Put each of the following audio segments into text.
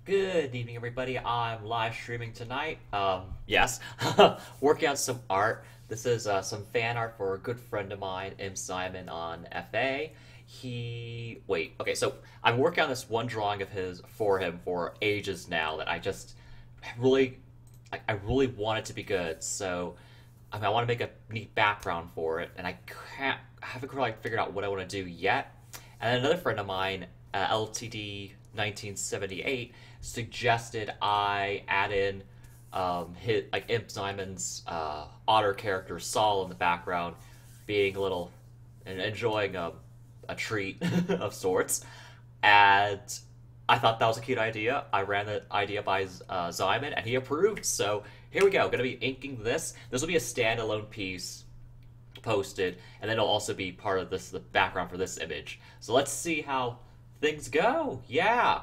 Good evening, everybody. I'm live streaming tonight. Yes, working on some art. This is some fan art for a good friend of mine, M. Simon on FA. Okay, so I'm working on this one drawing of his for him for ages now that I just really, I really want it to be good. So, I want to make a neat background for it, and I haven't really figured out what I want to do yet. And then another friend of mine, LTD 1978, suggested I add in his like Imp Simon's otter character Saul in the background, being a little and enjoying a treat of sorts. And I thought that was a cute idea. I ran the idea by Zyman, and he approved. So here we go. Going to be inking this. This will be a standalone piece posted, and then it'll also be part of the background for this image. So let's see how things go. Yeah,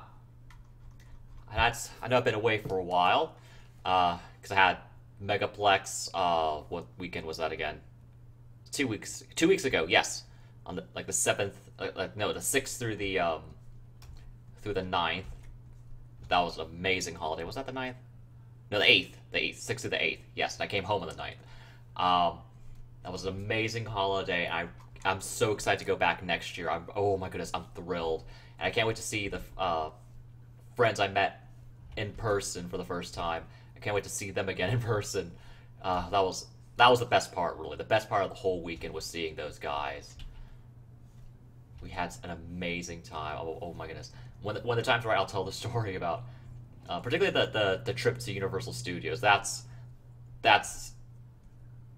I know I've been away for a while, because I had Megaplex. What weekend was that again? 2 weeks. 2 weeks ago. Yes, on the 7th. No, the 6th through the 9th. That was an amazing holiday. Was that the 9th? No, the 8th. The 8th. 6th to the 8th. Yes, and I came home on the 9th. That was an amazing holiday. I'm so excited to go back next year. Oh my goodness, I'm thrilled, and I can't wait to see the friends I met in person for the first time. I can't wait to see them again in person. That was the best part, really. The best part of the whole weekend was seeing those guys. We had an amazing time. Oh my goodness. When the time's right, I'll tell the story about, particularly the trip to Universal Studios. That's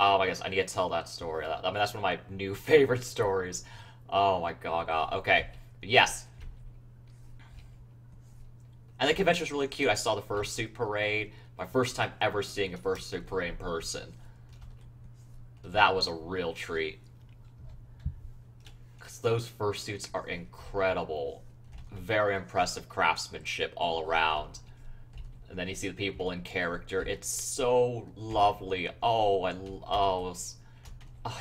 Oh my goodness, I need to tell that story. That's one of my new favorite stories. Oh my god. Okay. Yes. And the convention was really cute. I saw the fursuit parade. My first time ever seeing a fursuit parade in person. That was a real treat. Because those fursuits are incredible. Very impressive craftsmanship all around. And then you see the people in character. It's so lovely.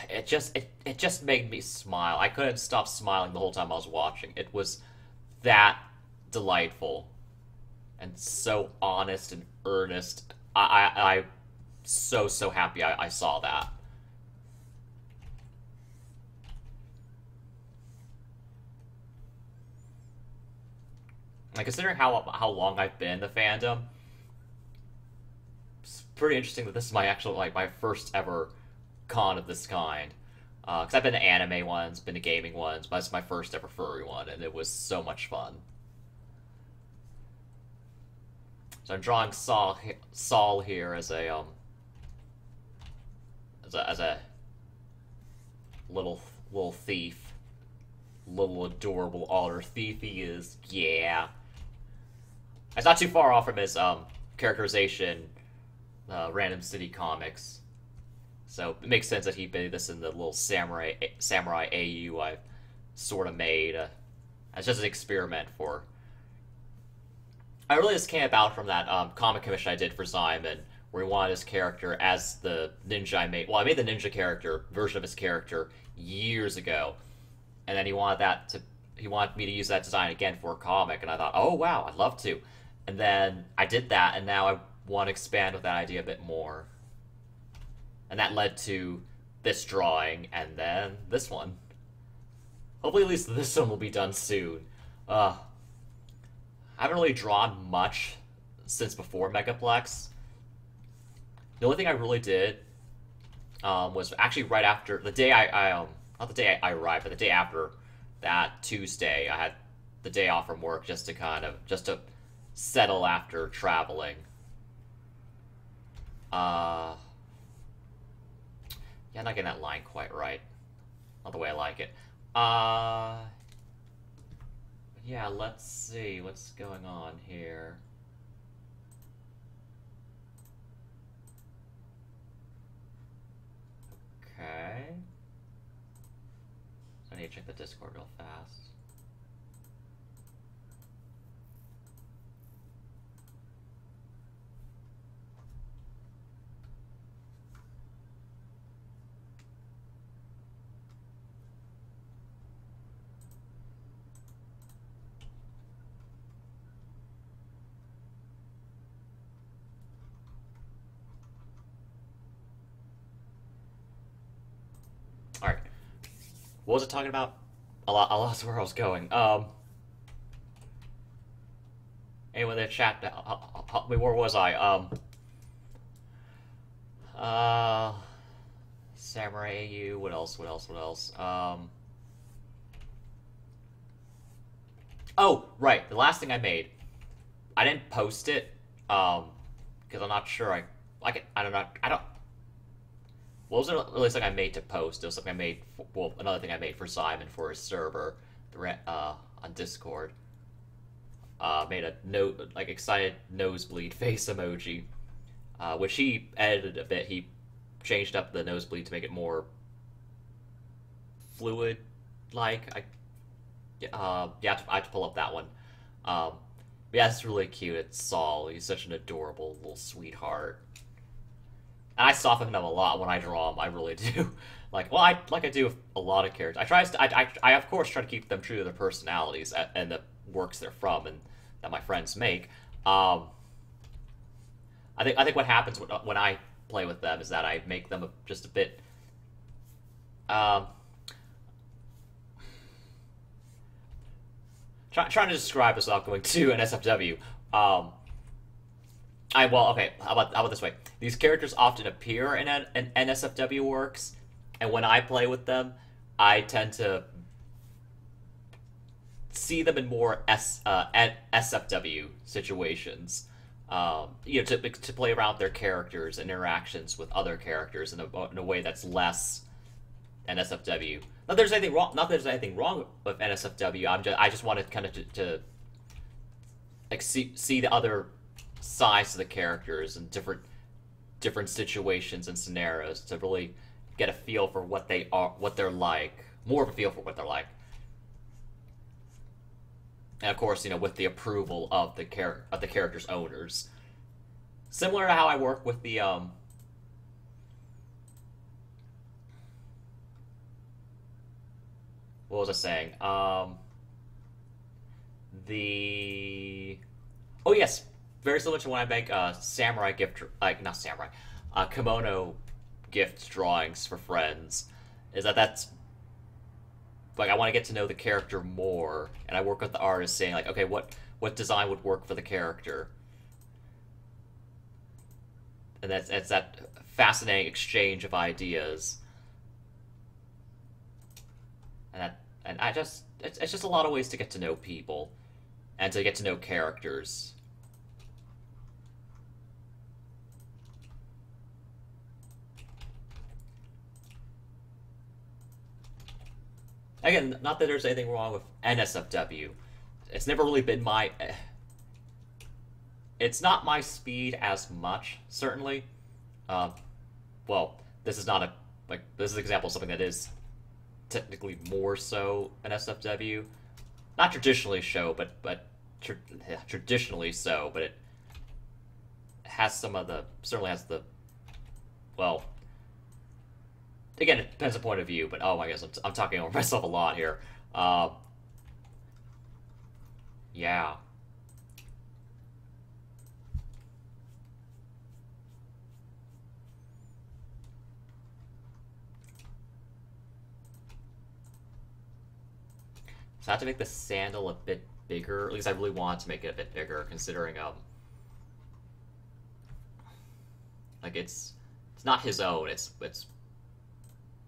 It just made me smile. I couldn't stop smiling the whole time I was watching. It was that delightful and so honest and earnest. I so happy I saw that. And considering how long I've been in the fandom, it's pretty interesting that this is my actual my first ever con of this kind. Because I've been to anime ones, been to gaming ones, but it's my first ever furry one, and it was so much fun. So I'm drawing Saul here as a little thief, little adorable otter thief he is. Yeah, it's not too far off from his characterization, Random City Comics. So it makes sense that he made this in the little samurai AU I sort of made. As just an experiment for. I really just came about from that comic commission I did for Simon, where he wanted his character as the ninja I made. Well, I made the ninja character version of his character years ago, and then he wanted me to use that design again for a comic, and I thought, oh wow, I'd love to. And then I did that, and now I want to expand with that idea a bit more. And that led to this drawing, and then this one. Hopefully, at least this one will be done soon. I haven't really drawn much since before Megaplex. The only thing I really did was actually right after the day not the day I arrived, but the day after that Tuesday. I had the day off from work just to settle after traveling. Uh, yeah, I'm not getting that line quite right. Not the way I like it. Yeah, let's see what's going on here. Okay. So I need to check the Discord real fast. What was it talking about? I lost where I was going. Anyway, the chat. Where was I? Uh, Samurai AU. What else? What else? What else? Oh, right. The last thing I made. I didn't post it. Because I'm not sure. I don't know. I don't. What was it really something I made to post? It was something I made. Well, another thing I made for Simon for his server, on Discord. Made a note like excited nosebleed face emoji, which he edited a bit. He changed up the nosebleed to make it more fluid, like yeah, I have to pull up that one. Yeah, it's really cute. It's Saul. He's such an adorable little sweetheart. And I soften him a lot when I draw him. I really do. Like I do with a lot of characters. I of course try to keep them true to their personalities and the works they're from and that my friends make. I think what happens when I play with them is that I make them just a bit. Trying to describe this without going to an SFW. Okay. How about this way? These characters often appear in NSFW works, and when I play with them, I tend to see them in more SFW situations. To play around their characters and interactions with other characters in a way that's less NSFW. Not that there's anything wrong. Not that there's anything wrong with NSFW. I just wanted kind of to like see the other sides of the characters and different situations and scenarios to really get a feel for what they are, what they're like, more of a feel for what they're like. And of course, with the approval of the character's owners. Similar to how I work with the what was I saying? Oh yes, very similar to when I make samurai gift, like not samurai, kimono gift drawings for friends. That's like I want to get to know the character more, and I work with the artist, saying like, okay, what design would work for the character, and it's that fascinating exchange of ideas. And it's just a lot of ways to get to know people and to get to know characters. Again, not that there's anything wrong with NSFW. It's never really been my... It's not my speed as much, certainly. Well, this is not this is an example of something that is technically more so an SFW. Not traditionally so, but traditionally so, but it has some of the... Certainly has the... Well... Again, it depends on point of view, but oh my gosh, I'm talking over myself a lot here. Yeah. So I have to make the sandal a bit bigger. At least I really want to make it a bit bigger, considering like it's not his own. It's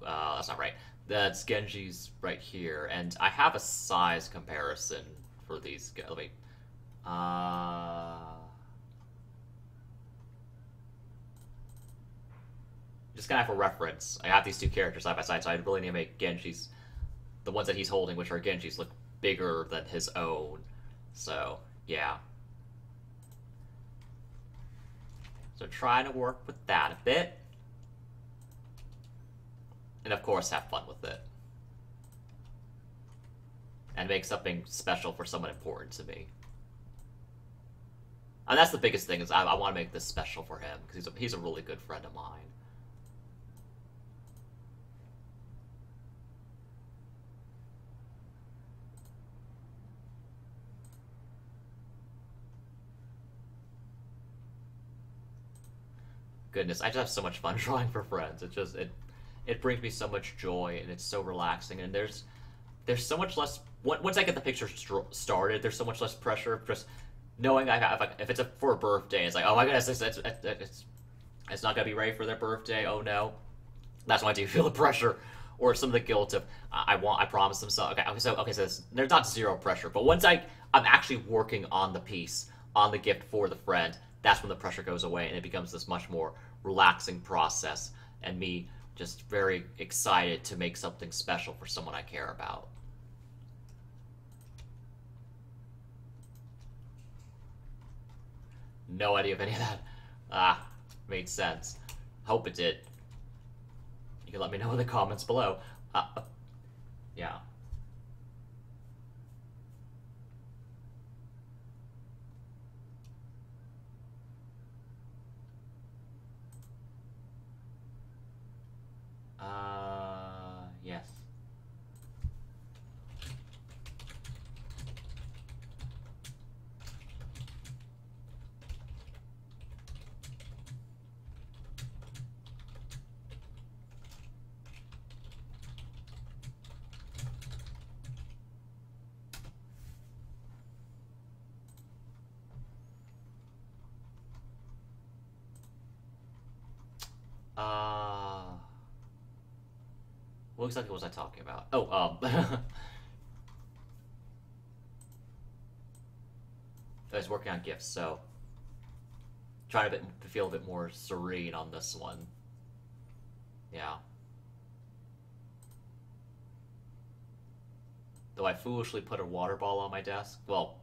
that's not right. That's Genji's right here, and I have a size comparison for these guys. Let me, just kind of for reference. I have these two characters side by side, so I really need to make Genji's, the ones that he's holding, which are Genji's, look bigger than his own. So, yeah. So trying to work with that a bit. And of course, have fun with it. And make something special for someone important to me. And that's the biggest thing, is I want to make this special for him, because he's a really good friend of mine. Goodness, I just have so much fun drawing for friends. it brings me so much joy, and it's so relaxing. And there's so much less. Once I get the picture started, there's so much less pressure. Just knowing I have, like, if it's for a birthday, it's like, oh my goodness, it's not gonna be ready for their birthday. Oh no, that's when I do feel the pressure, or some of the guilt of I promised them so. So there's not zero pressure, but once I'm actually working on the piece, on the gift for the friend, that's when the pressure goes away, and it becomes this much more relaxing process, and me just very excited to make something special for someone I care about. No idea if any of that made sense. Hope it did. You can let me know in the comments below. Yeah. Yes. What exactly was I talking about? Oh, I was working on gifts, so trying to feel a bit more serene on this one. Yeah. Though I foolishly put a water ball on my desk. Well,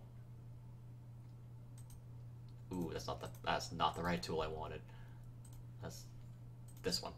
ooh, that's not the right tool I wanted. That's this one.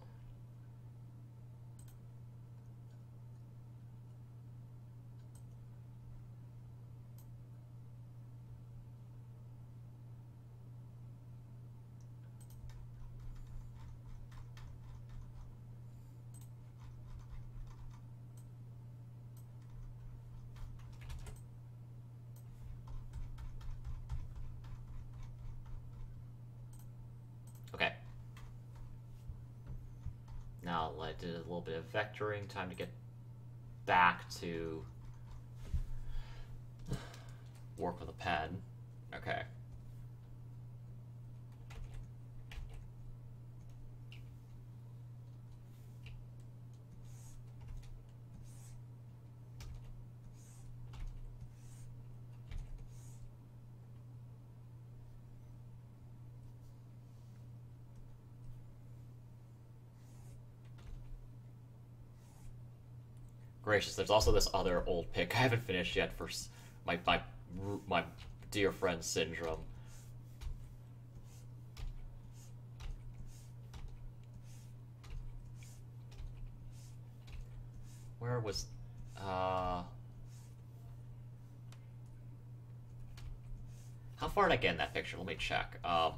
Okay. Now I did a little bit of vectoring. Time to get back to work with a pen. Okay. Gracious, there's also this other old pic I haven't finished yet for my dear friend Syndrome. Where was how far did I get in that picture? Let me check. As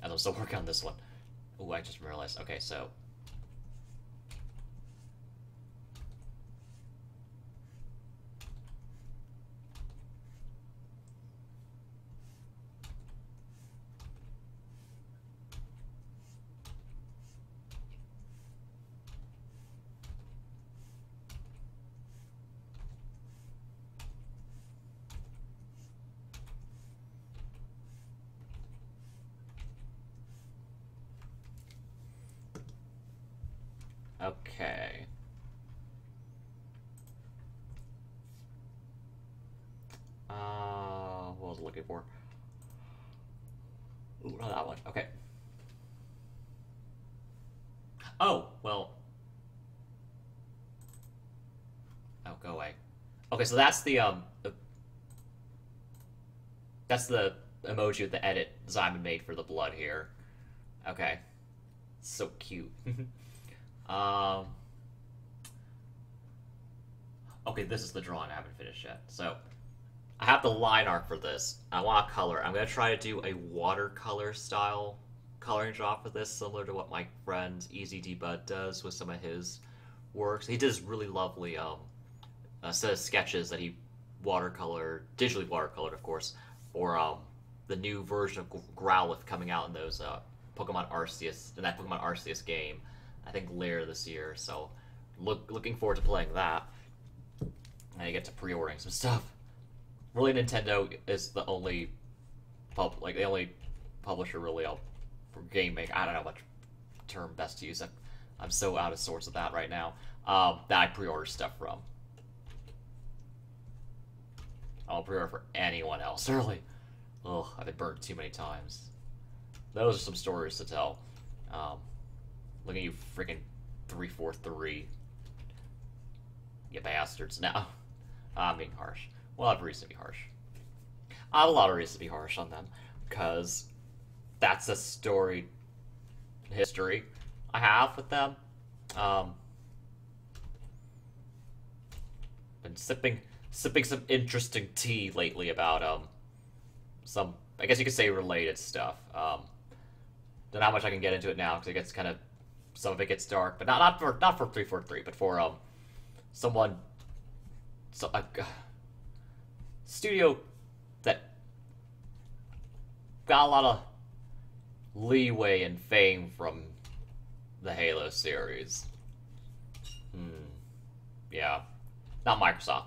I'm still working on this one. Oh, I just realized. Okay, so okay. What was I looking for? Ooh, not that one. Okay. Oh, well. Oh, go away. Okay, so that's that's the emoji with the edit Simon made for the blood here. Okay. So cute. Okay, this is the drawing I haven't finished yet. So, I have the line art for this. I want to color. I'm going to try to do a watercolor style coloring job for this, similar to what my friend Easy D Bud does with some of his works. He does really lovely a set of sketches that he digitally watercolored, of course, for the new version of Growlithe coming out in those Pokemon Arceus, in that Pokemon Arceus game. I think later this year. So looking forward to playing that. And I get to pre-ordering some stuff. Really, Nintendo is the only the only publisher really for gaming. I don't know what term best to use. I'm so out of sorts with that right now. That I pre-order stuff from. I won't pre-order for anyone else, really. Ugh, I've been burned too many times. Those are some stories to tell. Look at you freaking 343. You bastards. Now, I'm being harsh. Well, I have reason to be harsh. I have a lot of reason to be harsh on them, because that's a story history I have with them. Been sipping some interesting tea lately about some, I guess you could say, related stuff. Don't know how much I can get into it now, because it gets kind of, some of it gets dark, but not for 343, but for someone, a studio that got a lot of leeway and fame from the Halo series. Yeah, not Microsoft.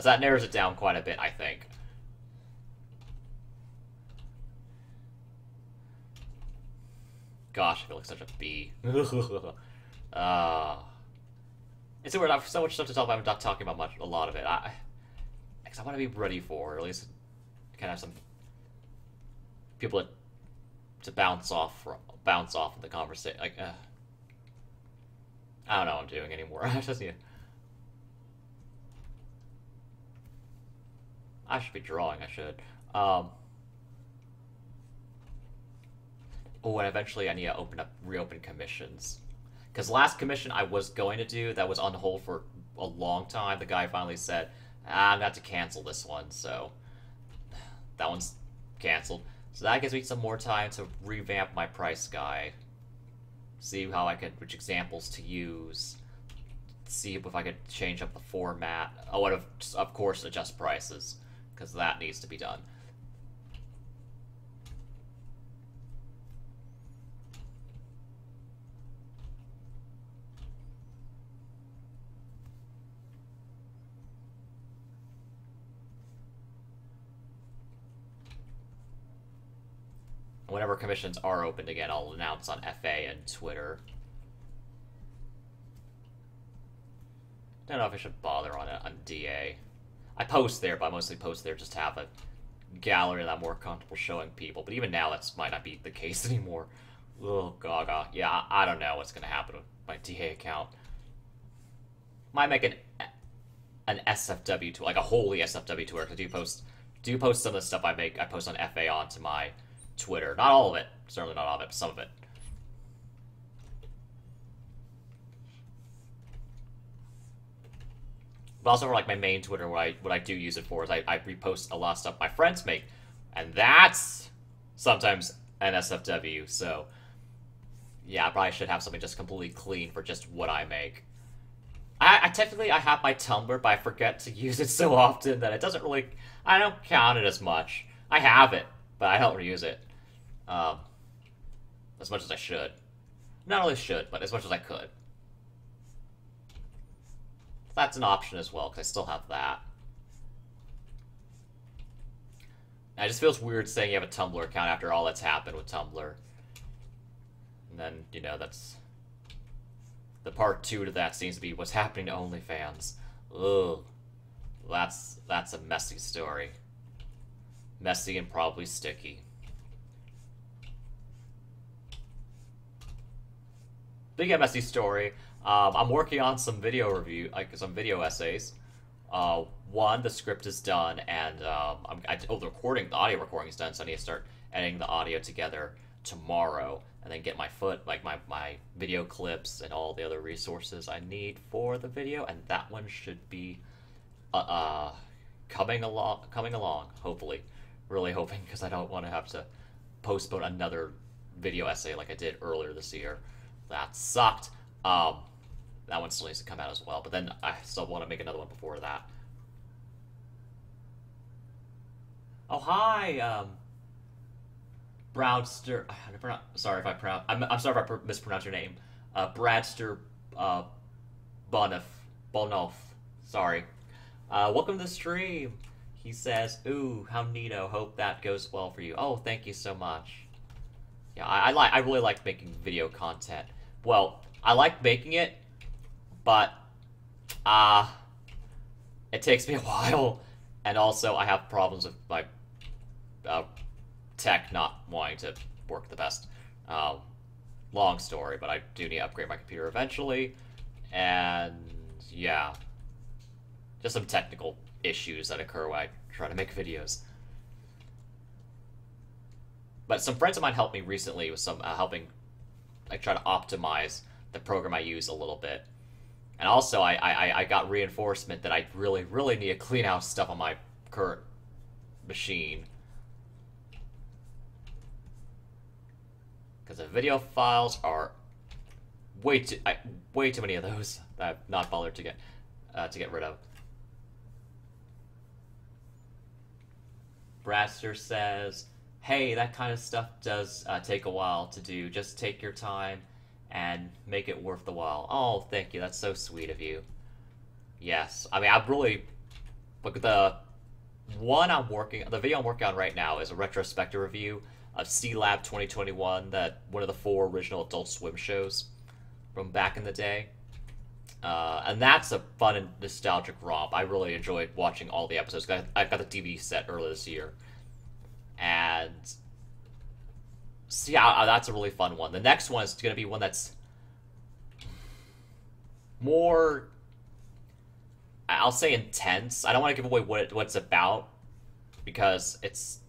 That narrows it down quite a bit, I think. Gosh, I feel like such a bee. It's so weird. I have so much stuff to talk about. I'm not talking about a lot of it. Because I want to be ready for, or at least kind of have some people to bounce off in the conversation. Like, I don't know what I'm doing anymore. I just, yeah. I should be drawing. I should. Oh, and eventually I need to reopen commissions. Because last commission I was going to do that was on hold for a long time. The guy finally said, I'm going to have to cancel this one. So that one's canceled. So that gives me some more time to revamp my price guide. See which examples to use. See if I could change up the format. Oh, and of course adjust prices, because that needs to be done. Whenever commissions are opened again, I'll announce on FA and Twitter. Don't know if I should bother on DA. I post there, but I mostly post there just to have a gallery that I'm more comfortable showing people. But even now, that might not be the case anymore. Oh, gaga. Yeah, I don't know what's going to happen with my DA account. Might make an SFW tour, like a holy SFW tour, because I do post some of the stuff I post on FA onto my Twitter. Not all of it. Certainly not all of it, but some of it. But also for like my main Twitter, what I do use it for is I repost a lot of stuff my friends make. And that's sometimes an SFW, so yeah, I probably should have something just completely clean for just what I make. I technically have my Tumblr, but I forget to use it so often that it doesn't really, I don't count it as much. I have it, but I don't use it as much as I should. Not only should, but as much as I could. That's an option as well, because I still have that. It just feels weird saying you have a Tumblr account after all that's happened with Tumblr. And then, you know, that's... The part 2 to that seems to be what's happening to OnlyFans. Ugh. That's a messy story. Messy and probably sticky. Big and messy story. I'm working on some video review, like some video essays. One, the script is done, and the audio recording is done, so I need to start editing the audio together tomorrow, and then get my my video clips and all the other resources I need for the video, and that one should be coming along, hopefully. Really hoping, because I don't want to have to postpone another video essay like I did earlier this year. That sucked. That one still needs to come out as well, but then I still want to make another one before that. Oh, hi, Brownster. I'm sorry if I mispronounce your name. Bradster Bonoff. Bonoff. Sorry. Welcome to the stream. He says, "Ooh, how neato. Hope that goes well for you." Oh, thank you so much. Yeah, I really like making video content. Well, I like making it, but it takes me a while, and also I have problems with my tech not wanting to work the best. Long story, but I do need to upgrade my computer eventually, and yeah, just some technical issues that occur when I try to make videos. But some friends of mine helped me recently with some helping, like, try to optimize the program I use a little bit. And also, I got reinforcement that I really need to clean out stuff on my current machine. Because the video files are way too many of those that I've not bothered to get rid of. Braster says, "Hey, that kind of stuff does take a while to do. Just take your time and make it worth the while." Oh, thank you. That's so sweet of you. Yes. I mean, I really... Look, the video I'm working on right now is a retrospective review of C-Lab 2021, one of the 4 original Adult Swim shows from back in the day. And that's a fun and nostalgic romp. I really enjoyed watching all the episodes. I got the DVD set earlier this year. And so yeah, that's a really fun one. The next one is going to be one that's more, I'll say, intense. I don't want to give away what it's about, because it's...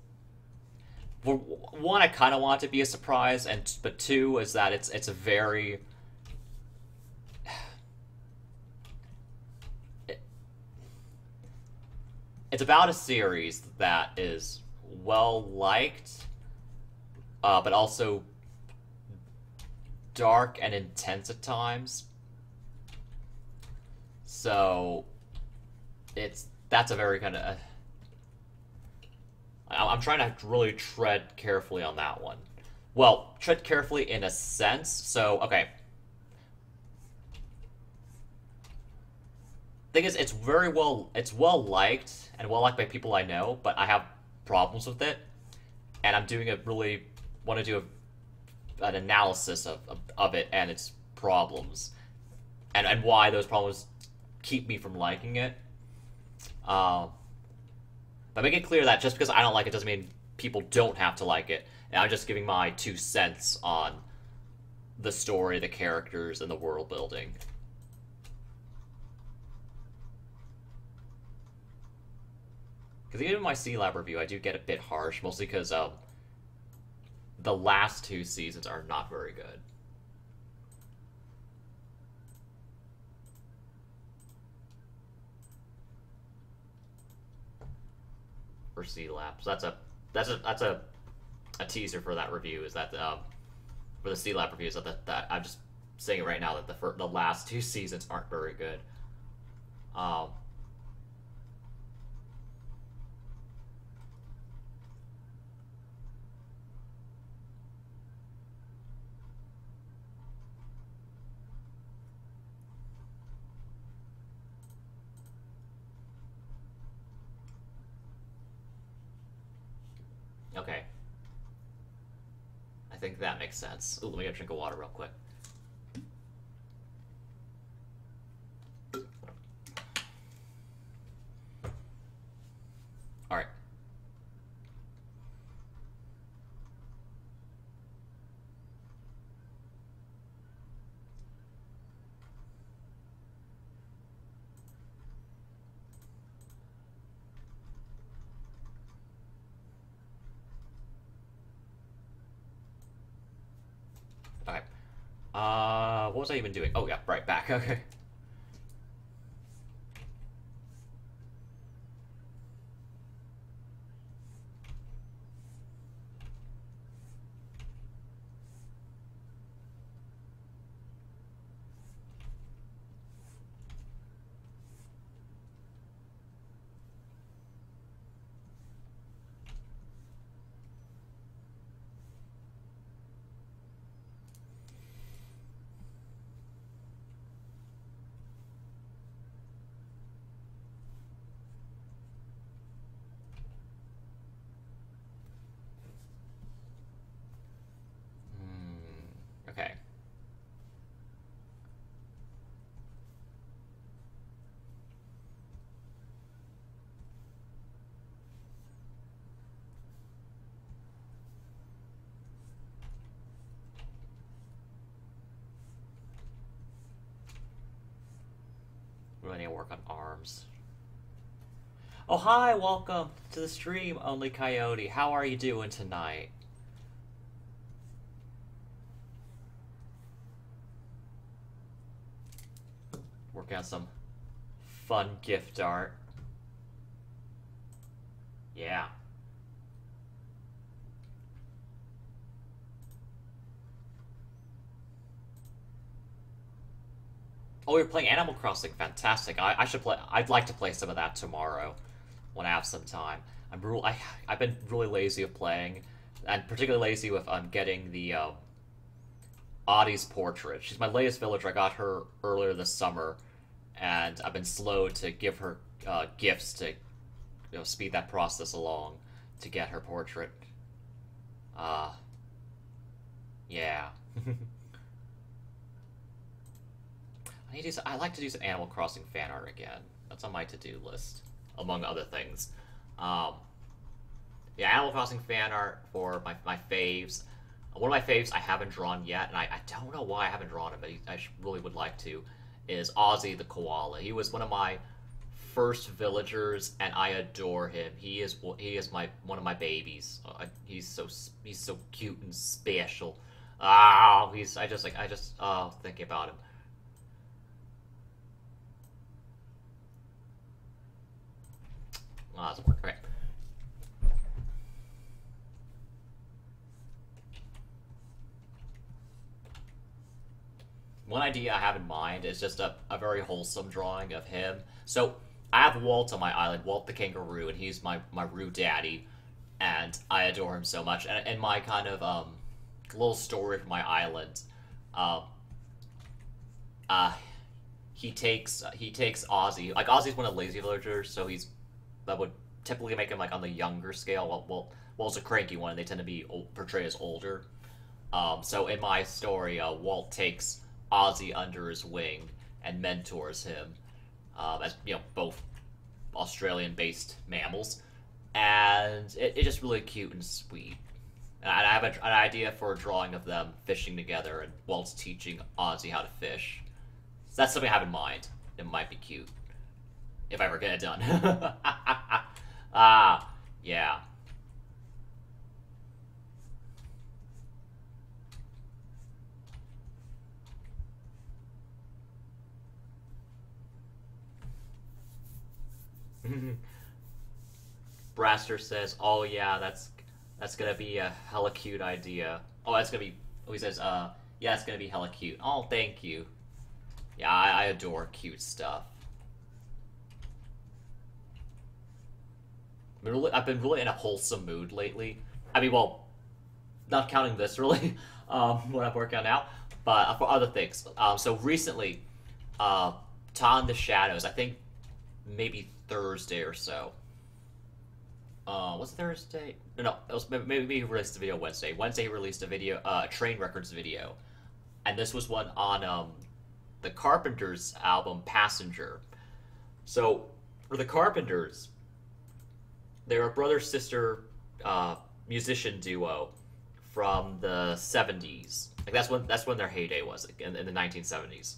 One, I kind of want it to be a surprise, but 2 is that it's a very... It's about a series that is well-liked, but also dark and intense at times. So, that's a very kind of... I'm trying to really tread carefully on that one. Well, tread carefully in a sense. So, okay. Thing is, it's well liked and well liked by people I know, but I have problems with it, and I'm doing want to do an analysis of it and its problems, and why those problems keep me from liking it. But make it clear that just because I don't like it doesn't mean people don't have to like it. And I'm just giving my 2 cents on the story, the characters, and the world building. Because even in my C-Lab review, I do get a bit harsh, mostly because the last 2 seasons are not very good. For C-Lab, so that's a teaser for that review. Is that for the C-Lab review? Is that I'm just saying right now that the last 2 seasons aren't very good. Okay. I think that makes sense. Ooh, let me get a drink of water real quick. Alright. Okay. What was I even doing? Oh, yeah, right, back. Okay. I need to work on arms. Oh, hi, welcome to the stream, Only Coyote. How are you doing tonight? Working on some fun gift art. Yeah. Oh, you're playing Animal Crossing. Fantastic. I should play. I'd like to play some of that tomorrow when I have some time. I've been really lazy of playing, and particularly lazy with getting the Audie's portrait. She's my latest villager. I got her earlier this summer, and I've been slow to give her gifts to speed that process along to get her portrait. Yeah. I like to do some Animal Crossing fan art again. That's on my to-do list, among other things. Yeah, Animal Crossing fan art for my faves. One of my faves I haven't drawn yet, and I don't know why I haven't drawn him, but really would like to, is Ozzy the Koala. He was one of my first villagers, and I adore him. He is one of my babies. He's so cute and special. Thinking about him. Oh, that doesn't work. Okay. One idea I have in mind is just a very wholesome drawing of him. So, I have Walt on my island, Walt the kangaroo, and he's my Roo daddy, and I adore him so much. And in my kind of little story for my island, he takes Ozzy. Like, Ozzy's one of the lazy villagers, so that would typically make him like on the younger scale. Walt's a cranky one, and they tend to be portrayed as older. So in my story, Walt takes Ozzy under his wing and mentors him, as both Australian-based mammals, and it's just really cute and sweet. And I have an idea for a drawing of them fishing together, and Walt's teaching Ozzy how to fish. So that's something I have in mind. It might be cute if I ever get it done. Yeah. Braster says, "Oh yeah, that's gonna be a hella cute idea." Oh, that's gonna be. Oh, he says, yeah, it's gonna be hella cute." Oh, thank you. Yeah, I adore cute stuff. I've been really in a wholesome mood lately. I mean, well, not counting this really, what I'm working on now, but for other things. So recently, Ta in the Shadows. I think maybe Thursday or so. Was it Thursday? No, it was maybe he released a video Wednesday. Wednesday he released a video, a Train Records video, and this was one on the Carpenters album Passenger. So for the Carpenters, they're a brother-sister musician duo from the 70s. Like that's when their heyday was, like, in the 1970s.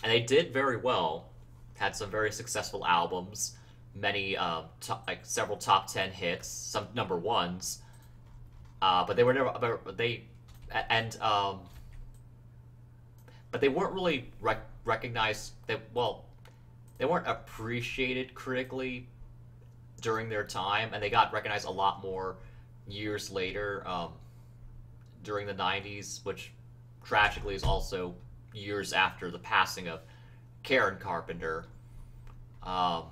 And they did very well. Had some very successful albums, many several top 10 hits, some number ones. But they were never. But they weren't really recognized. They weren't appreciated critically during their time, and they got recognized a lot more years later, during the 90s, which tragically is also years after the passing of Karen Carpenter. And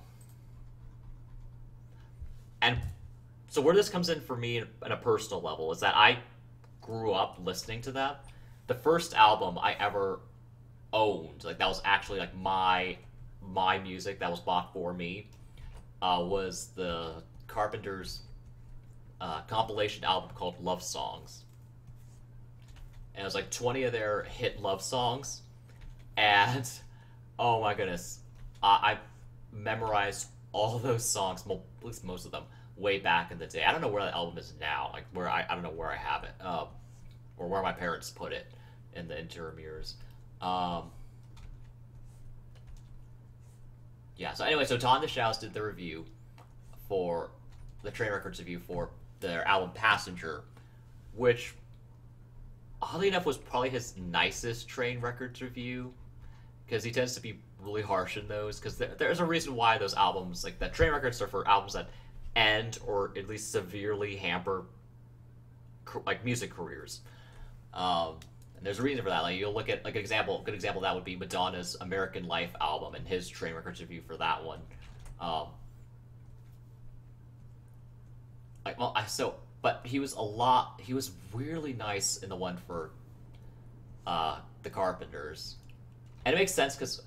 so where this comes in for me on a personal level is that I grew up listening to them. The first album I ever owned, like that was actually like my music that was bought for me, was the Carpenters compilation album called Love Songs. And it was like 20 of their hit love songs. And oh my goodness, I memorized all those songs, at least most of them, way back in the day. I don't know where that album is now. Like I don't know where I have it, or where my parents put it in the interim years. Yeah. So anyway, so Tom DeShaus did the review for the Train Records review for their album Passenger, which oddly enough was probably his nicest Train Records review, because he tends to be really harsh in those, because there's a reason why those albums, like that Train Records, are for albums that end or at least severely hamper like music careers. And there's a reason for that. Like, you'll look at like an example, a good example of that would be Madonna's American Life album and his Train Records review for that one. Like, well, but he was really nice in the one for the Carpenters, and it makes sense because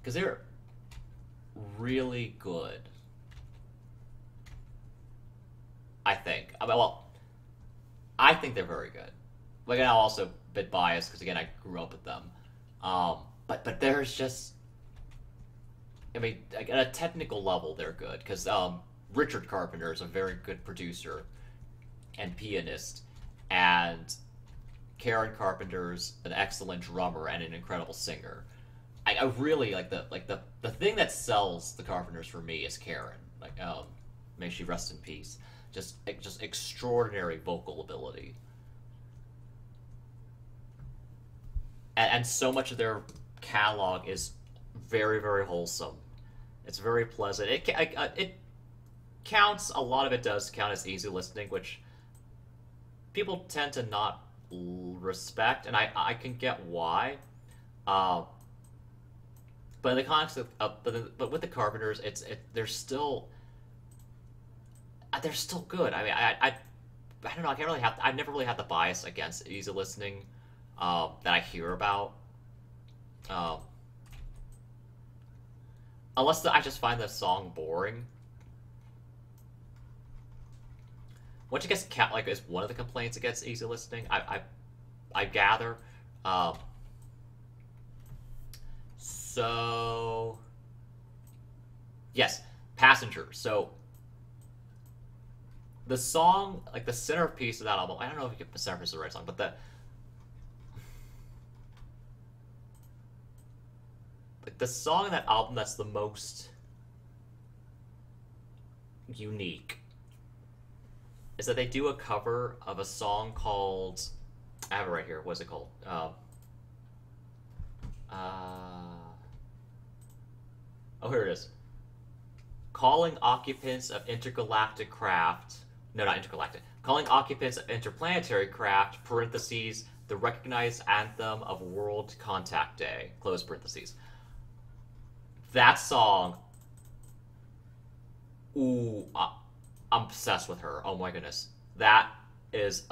they're really good. I think. I think they're very good. Like, I'm also a bit biased because again I grew up with them. But there's just, I mean, like, at a technical level they're good because Richard Carpenter is a very good producer and pianist, and Karen Carpenter's an excellent drummer and an incredible singer. I really like the thing that sells the Carpenters for me is Karen. Like, may she rest in peace. Just extraordinary vocal ability, and so much of their catalog is very, very wholesome. It's very pleasant. It counts. A lot of it does count as easy listening, which people tend to not respect, and I can get why. But in the context of but with the Carpenters, they're still good. I mean, I don't know. I've never really had the bias against easy listening that I hear about. Unless I just find the song boring. Which I guess like is one of the complaints against easy listening. I gather. So yes, Passenger. So the song, like the centerpiece of that album, I don't know if the centerpiece is the right song, but the song in that album that's the most unique is that they do a cover of a song called, I have it right here, what's it called? Oh, here it is. Calling occupants of intergalactic craft, no, not intergalactic, calling occupants of interplanetary craft, parentheses, the recognized anthem of World Contact Day, close parentheses. That song, ooh, I'm obsessed with her. Oh my goodness. That is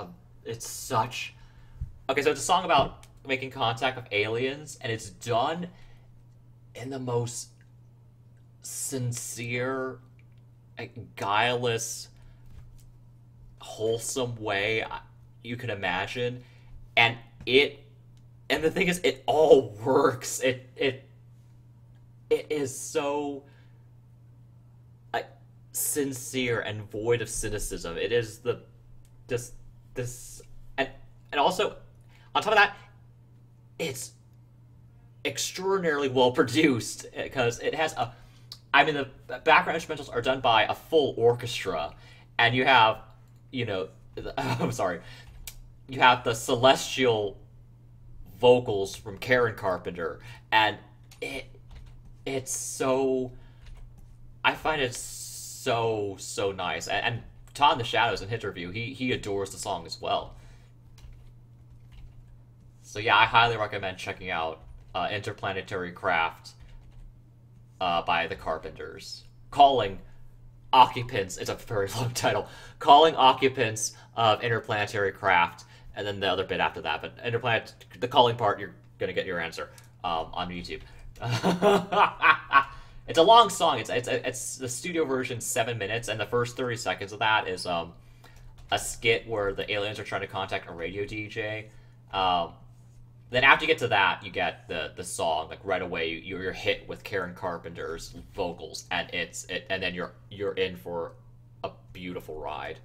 it's such, okay, so it's a song about making contact with aliens, and it's done in the most sincere, guileless, wholesome way you can imagine, and the thing is, it all works. It is so sincere and void of cynicism. It is this and also on top of that, it's extraordinarily well produced because it has the background instrumentals are done by a full orchestra, and you have, I'm sorry, you have the celestial vocals from Karen Carpenter, and it's so, I find it so nice, and Todd in the Shadows in his review, he adores the song as well. So yeah, I highly recommend checking out Interplanetary Craft by the Carpenters. Calling occupants, it's a very long title, calling occupants of interplanetary craft, and then the other bit after that, but the calling part, you're gonna get your answer on YouTube. It's a long song. It's the studio version, 7 minutes, and the first 30 seconds of that is a skit where the aliens are trying to contact a radio DJ. Then after you get to that, you get the song, like right away you're hit with Karen Carpenter's vocals, and and then you're in for a beautiful ride.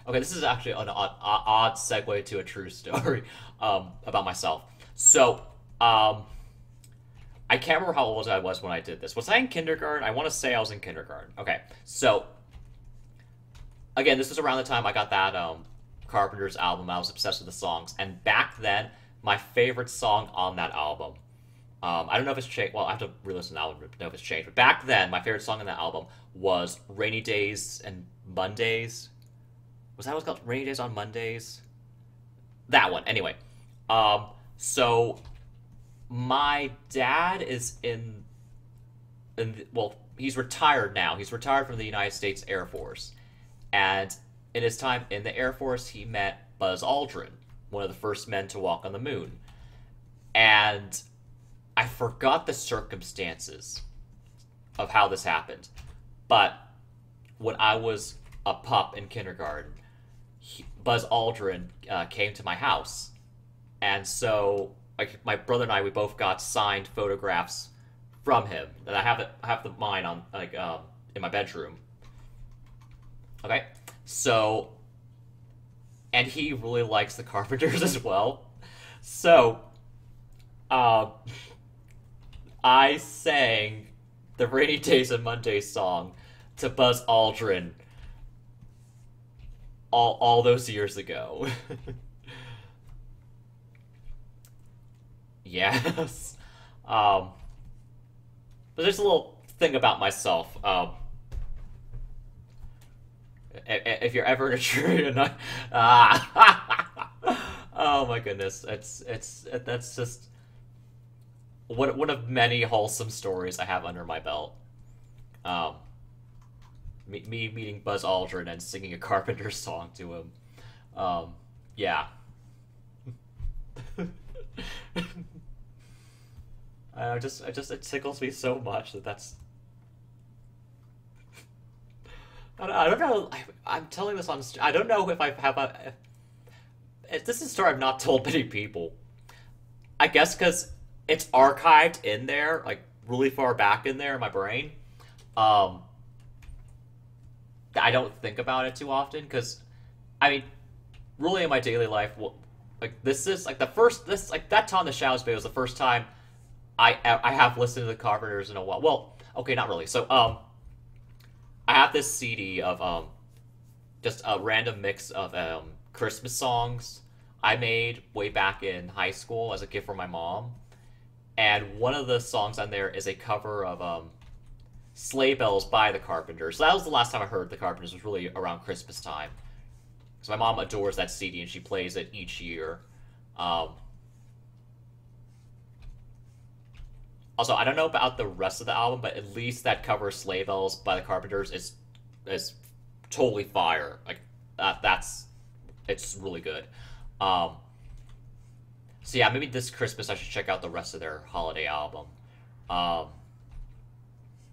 Okay, this is actually an odd segue to a true story about myself. So, I can't remember how old I was when I did this. Was I in kindergarten? I want to say I was in kindergarten. Okay, so again, this was around the time I got that Carpenter's album. I was obsessed with the songs, and back then, my favorite song on that album. I don't know if it's changed. Well, I have to re-listen to the album to know if it's changed. But back then, my favorite song on that album was "Rainy Days and Mondays." Was that what's called? "Rainy Days on Mondays"? That one. Anyway, so my dad is well, he's retired now. He's retired from the United States Air Force, and in his time in the Air Force, he met Buzz Aldrin, one of the first men to walk on the moon. And I forgot the circumstances of how this happened, but when I was a pup in kindergarten, Buzz Aldrin came to my house, and so like my brother and I, we both got signed photographs from him, and I have the mine on like in my bedroom. Okay, so and he really likes the Carpenters as well, so I sang the Rainy Days and Mondays song to Buzz Aldrin all those years ago. Yes. But there's a little thing about myself. If you're ever in a tree and oh my goodness, that's just one of many wholesome stories I have under my belt. Me meeting Buzz Aldrin and singing a Carpenter song to him. Yeah. It tickles me so much that's. I don't know. I'm telling this on. I don't know if I have a. This is a story I've not told many people. I guess because it's archived in there, like really far back in there in my brain. I don't think about it too often because, I mean, really in my daily life, well, like this is like that Tom the Shadows video was the first time I have listened to the Carpenters in a while. Well, okay, not really. So I have this CD of just a random mix of Christmas songs I made way back in high school as a gift from my mom, and one of the songs on there is a cover of Sleigh Bells by the Carpenters. So that was the last time I heard the Carpenters, was really around Christmas time. So my mom adores that CD and she plays it each year. Also, I don't know about the rest of the album, but at least that cover Sleigh Bells by the Carpenters is totally fire. Like it's really good. So yeah, maybe this Christmas I should check out the rest of their holiday album.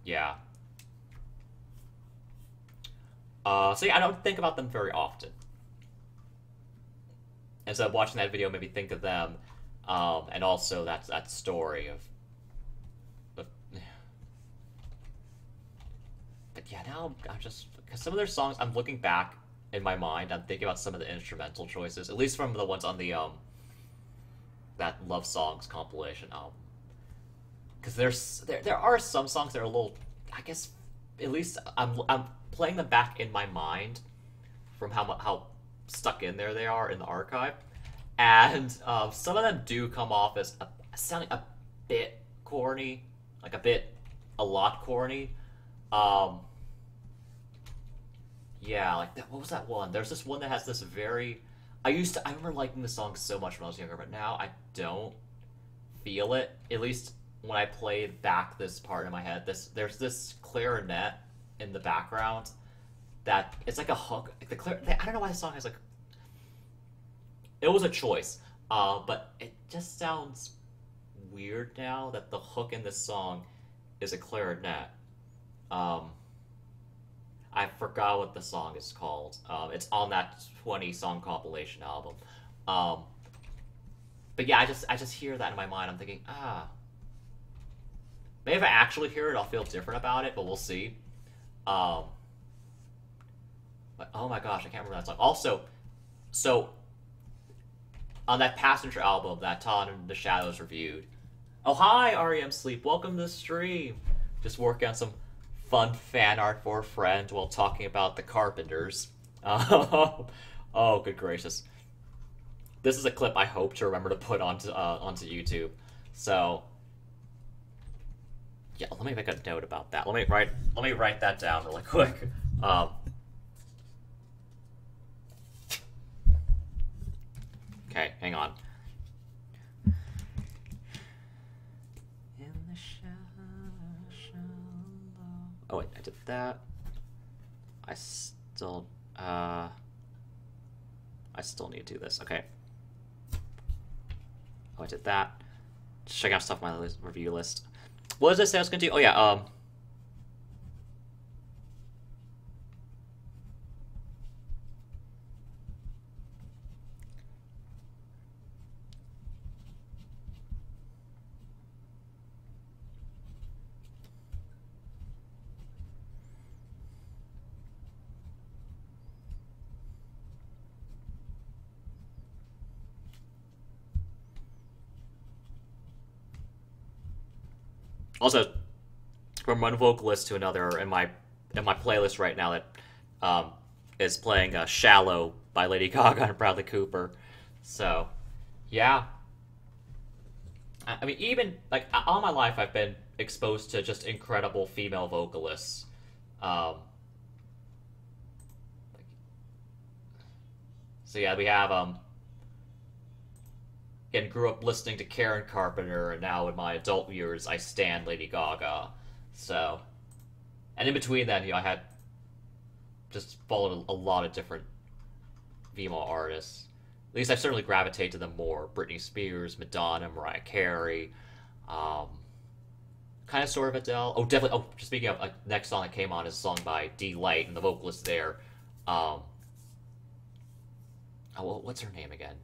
Yeah. So yeah, I don't think about them very often. And so watching that video made me think of them, and also that story of. But yeah, now I'm just because some of their songs, I'm looking back in my mind, I'm thinking about some of the instrumental choices, at least from the ones on the that Love Songs compilation album. Because there are some songs that are a little, I guess, at least I'm playing them back in my mind from how stuck in there they are in the archive, and some of them do come off as sounding a bit corny, like a lot corny. Yeah, like that. What was that one? There's this one that has this very. I remember liking the song so much when I was younger, but now I don't feel it. At least when I played back this part in my head, there's this clarinet in the background that it's like a hook. Like I don't know why the song has like. It was a choice, but it just sounds weird now that the hook in this song is a clarinet. I forgot what the song is called. It's on that 20 song compilation album. But yeah, I just hear that in my mind. I'm thinking, maybe if I actually hear it, I'll feel different about it, but we'll see. Oh my gosh, I can't remember that song. Also, so on that Passenger album that Todd and the Shadows reviewed. Oh hi, REM Sleep. Welcome to the stream. Just working on some fun fan art for a friend while talking about the Carpenters. Oh, good gracious. This is a clip I hope to remember to put onto YouTube. So yeah, let me make a note about that. Let me write that down really quick. Okay, hang on. In the shallow. Oh wait, I did that. I still need to do this. Okay. Oh, I did that. Just check out stuff on my review list. What did I say I was gonna do? Oh yeah, also, from one vocalist to another in my playlist right now that is playing "Shallow" by Lady Gaga and Bradley Cooper. So, yeah. I mean, even like all my life, I've been exposed to just incredible female vocalists. So yeah, we have again, grew up listening to Karen Carpenter, and now in my adult years, I stan Lady Gaga. So, and in between that, I had just followed a lot of different female artists. At least I certainly gravitate to them more. Britney Spears, Madonna, Mariah Carey, kind of sort of Adele. Oh, definitely. Oh, just speaking of, next song that came on is a song by D Light, and the vocalist there. Oh, what's her name again?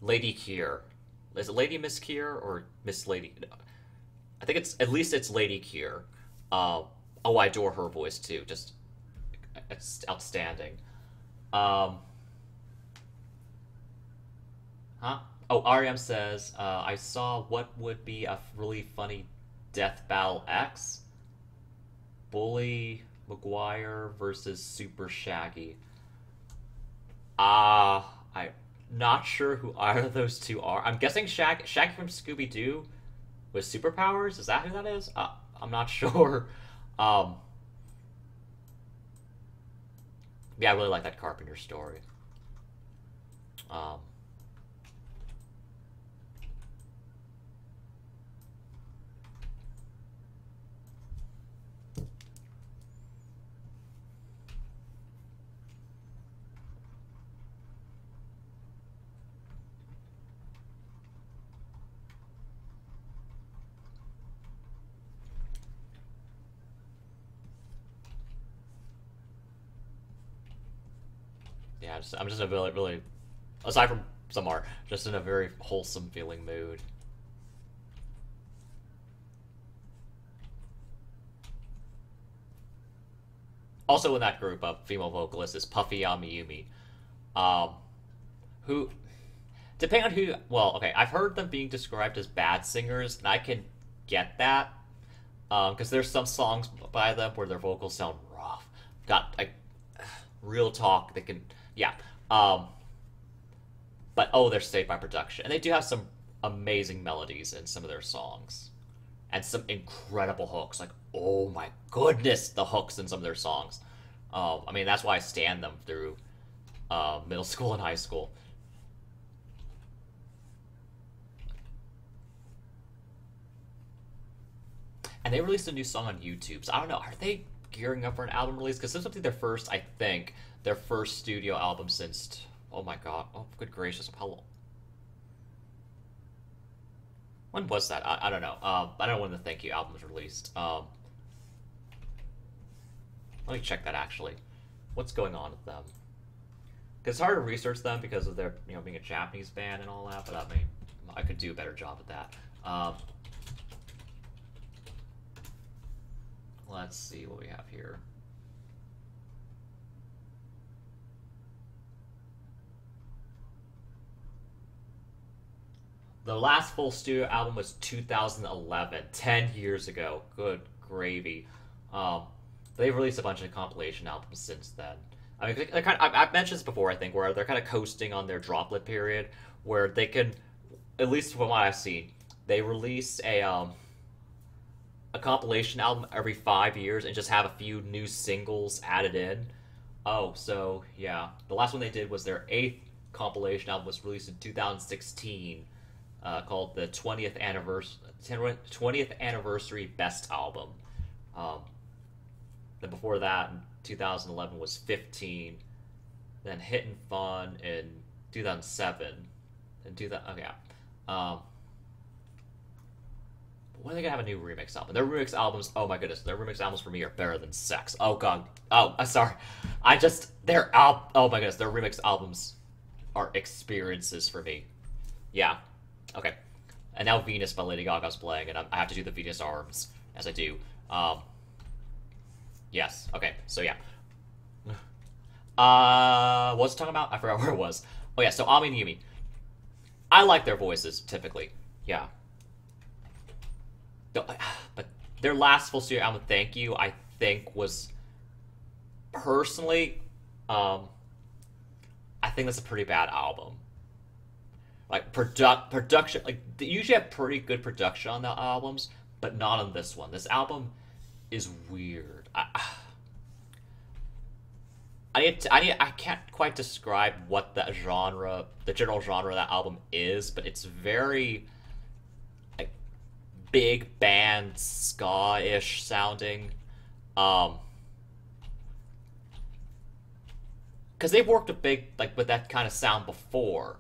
Lady Kier. Is it Lady Miss Kier or Miss Lady? I think it's Lady Kier. Oh, I adore her voice too. Just it's outstanding. Huh? Oh, REM says I saw what would be a really funny Death Battle X. Bully McGuire versus Super Shaggy. I'm not sure who either of those two are. I'm guessing Shaggy from Scooby-Doo with superpowers. Is that who that is? I'm not sure. Yeah, I really like that Carpenter story. Yeah, I'm just in a really, aside from some art, just in a very wholesome feeling mood. Also in that group of female vocalists is Puffy Amiyumi, who, depending on who, well, okay, I've heard them being described as bad singers, and I can get that, because there's some songs by them where their vocals sound rough. Got, like, real talk, they can, yeah. But, oh, they're saved by production. And they do have some amazing melodies in some of their songs. And some incredible hooks. Like, oh my goodness, the hooks in some of their songs. I mean, that's why I stan them through middle school and high school. And they released a new song on YouTube. So I don't know, are they gearing up for an album release? Because this will be their first, I think, their first studio album since, oh my god, oh good gracious, how long? When was that? I don't know. I don't know when the Thank You album was released. Let me check that actually. What's going on with them? Because it's hard to research them because of their, being a Japanese band and all that. But I mean, I could do a better job at that. Let's see what we have here. The last full studio album was 2011, 10 years ago. Good gravy. Um, they've released a bunch of compilation albums since then. I mean, they're I've mentioned this before, I think, where they're kind of coasting on their droplet period, where they can, at least from what I've seen, they release a compilation album every 5 years and just have a few new singles added in. Oh, so yeah, the last one they did was their eighth compilation album, was released in 2016, called the 20th anniversary Best Album. Um, then before that, in 2011 was 15. Then Hittin' Fun in 2007. In 2000, okay. When are they gonna have a new remix album? Their remix albums, oh my goodness, their remix albums for me are better than Sex. Oh god. Oh, I'm sorry. Oh my goodness, their remix albums are experiences for me. Yeah. Okay. And now Venus by Lady Gaga's playing, and I have to do the Venus Arms, as I do. Yes. Okay, so yeah. What was I talking about? I forgot where it was. Oh yeah, so Ami and Yumi. I like their voices, typically. Yeah. But their last full studio album, Thank You, I think was, personally, I think that's a pretty bad album. Like, production, like, they usually have pretty good production on the albums, but not on this one. This album is weird. I can't quite describe what the general genre of that album is, but it's very, like, big band ska-ish sounding. Because they've worked with that kind of sound before.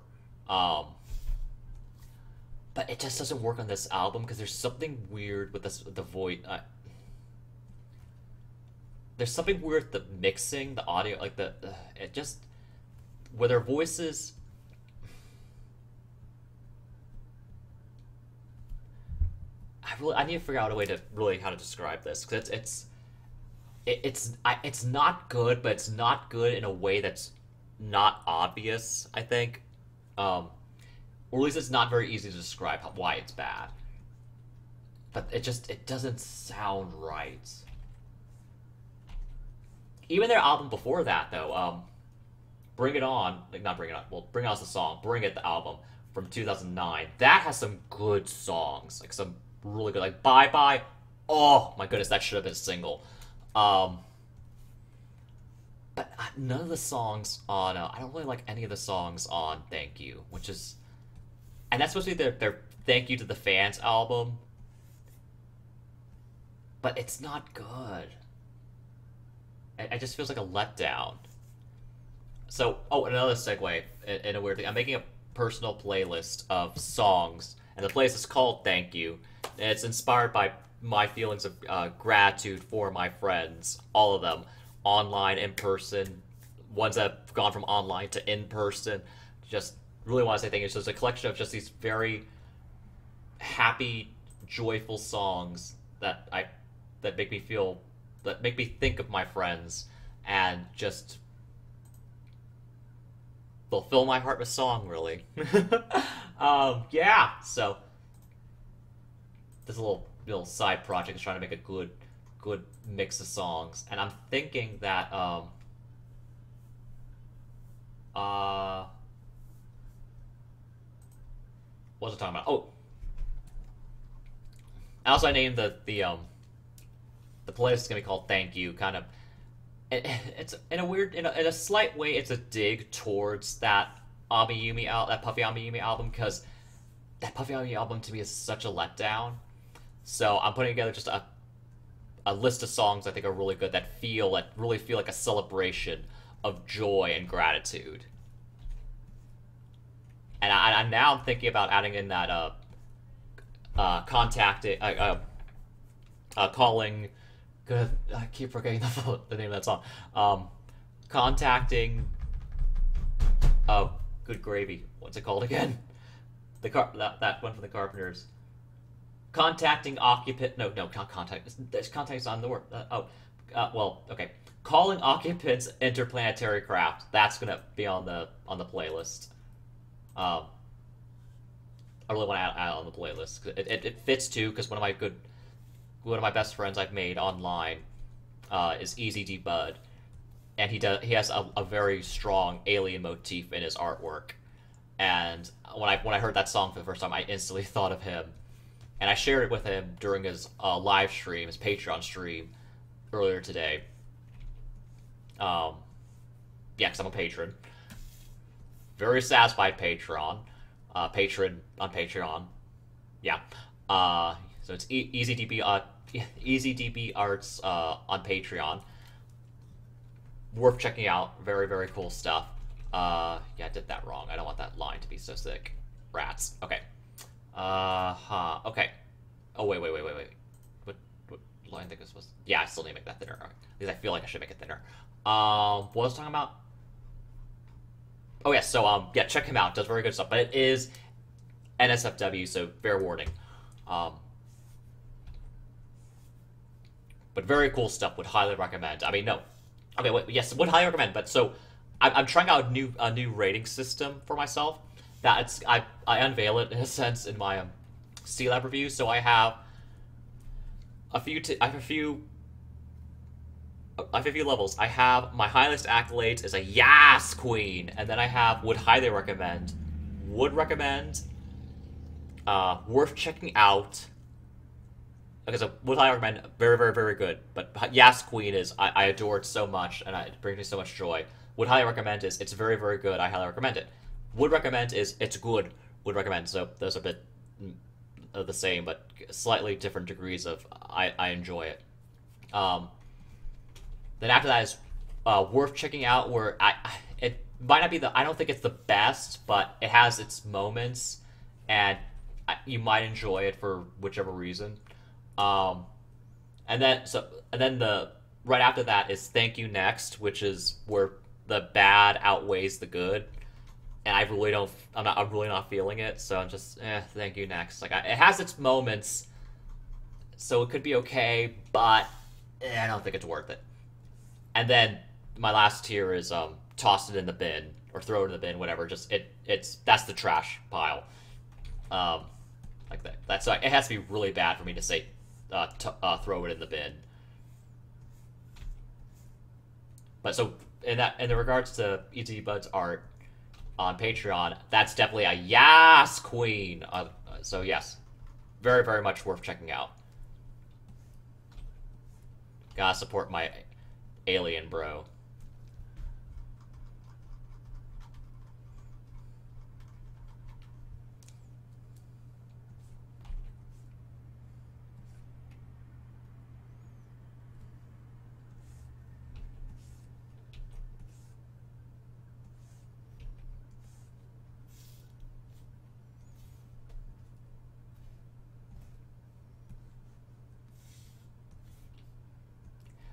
But it just doesn't work on this album because there's something weird with the voice. There's something weird with the mixing, the audio, like it just, where their voices. I need to figure out a way to really how to describe this, because it's not good, but it's not good in a way that's not obvious, I think. Or at least it's not very easy to describe why it's bad. But it doesn't sound right. Even their album before that, though, Bring It On, like, not Bring It On, well, Bring It On's the song, Bring It, the album, from 2009, that has some good songs, like, some really good, like, Bye Bye, oh, my goodness, that should have been a single. But none of the songs on, I don't really like any of the songs on Thank You, which is, and that's supposed to be their Thank You to the Fans album, but it's not good. It just feels like a letdown. So, another segue in a weird thing. I'm making a personal playlist of songs, and the playlist is called Thank You. And it's inspired by my feelings of gratitude for my friends, all of them, online, in person, ones that have gone from online to in person. Just really want to say thank you. So it's a collection of just these very happy, joyful songs that make me feel, that make me think of my friends, and just fulfill my heart with song, really. Yeah, so this is a little side project is trying to make a good mix of songs, and I'm thinking that what was I talking about? Oh, also I named the playlist is gonna be called Thank You. Kind of, it's in a slight way, it's a dig towards that that Puffy Ami Yumi album, because that Puffy Ami album to me is such a letdown. So I'm putting together just a list of songs I think are really good, that really feel like a celebration of joy and gratitude. And I'm now thinking about adding in that calling. Good, I keep forgetting the name of that song. Contacting. Oh, good gravy. What's it called again? That one from the Carpenters. Contacting occupant. No, not contact. There's contacts on the word. Well, okay. Calling occupants interplanetary craft. That's gonna be on the playlist. I really want to add on the playlist. It fits too, because one of my best friends I've made online is Easy D Bud, and he has a very strong alien motif in his artwork. And when I heard that song for the first time, I instantly thought of him, and I shared it with him during his live stream, his Patreon stream earlier today. Yeah, because I'm a patron, very satisfied patron on Patreon. Yeah. So it's EasyDB Arts on Patreon. Worth checking out. Very, very cool stuff. Yeah, I did that wrong. I don't want that line to be so thick. Rats. Okay. Okay. Oh, wait. What line I think this was? Yeah, I still need to make that thinner. At least I feel like I should make it thinner. What was I talking about? Oh, yeah, so, yeah, check him out. Does very good stuff. But it is NSFW, so fair warning. But very cool stuff. Would highly recommend. I mean, no. Okay, wait, yes, would highly recommend. But so, I'm trying out a new rating system for myself. I unveil it in a sense in my C-Lab review. So I have a few levels. I have my highest accolades is a Yas Queen, and then I have would highly recommend, would recommend, worth checking out. Because I would highly recommend, very, very, very good. But Yas Queen is, I adore it so much, and it brings me so much joy. Would highly recommend is, it's very, very good, I highly recommend it. Would recommend is, it's good, would recommend. So those are a bit the same, but slightly different degrees of, I enjoy it. Then after that is worth checking out, where it might not be I don't think it's the best, but it has its moments, and you might enjoy it for whichever reason. And then the right after that is Thank You Next, which is where the bad outweighs the good, and I'm really not feeling it, so I'm just Thank You Next. Like it has its moments, so it could be okay, but I don't think it's worth it. And then my last tier is toss it in the bin or throw it in the bin, whatever. Just that's the trash pile. Like that. That's it has to be really bad for me to say throw it in the bin. But so in the regards to E.T. Bud's art on Patreon, that's definitely a Yas Queen. So yes, very, very much worth checking out. Gotta support my alien bro.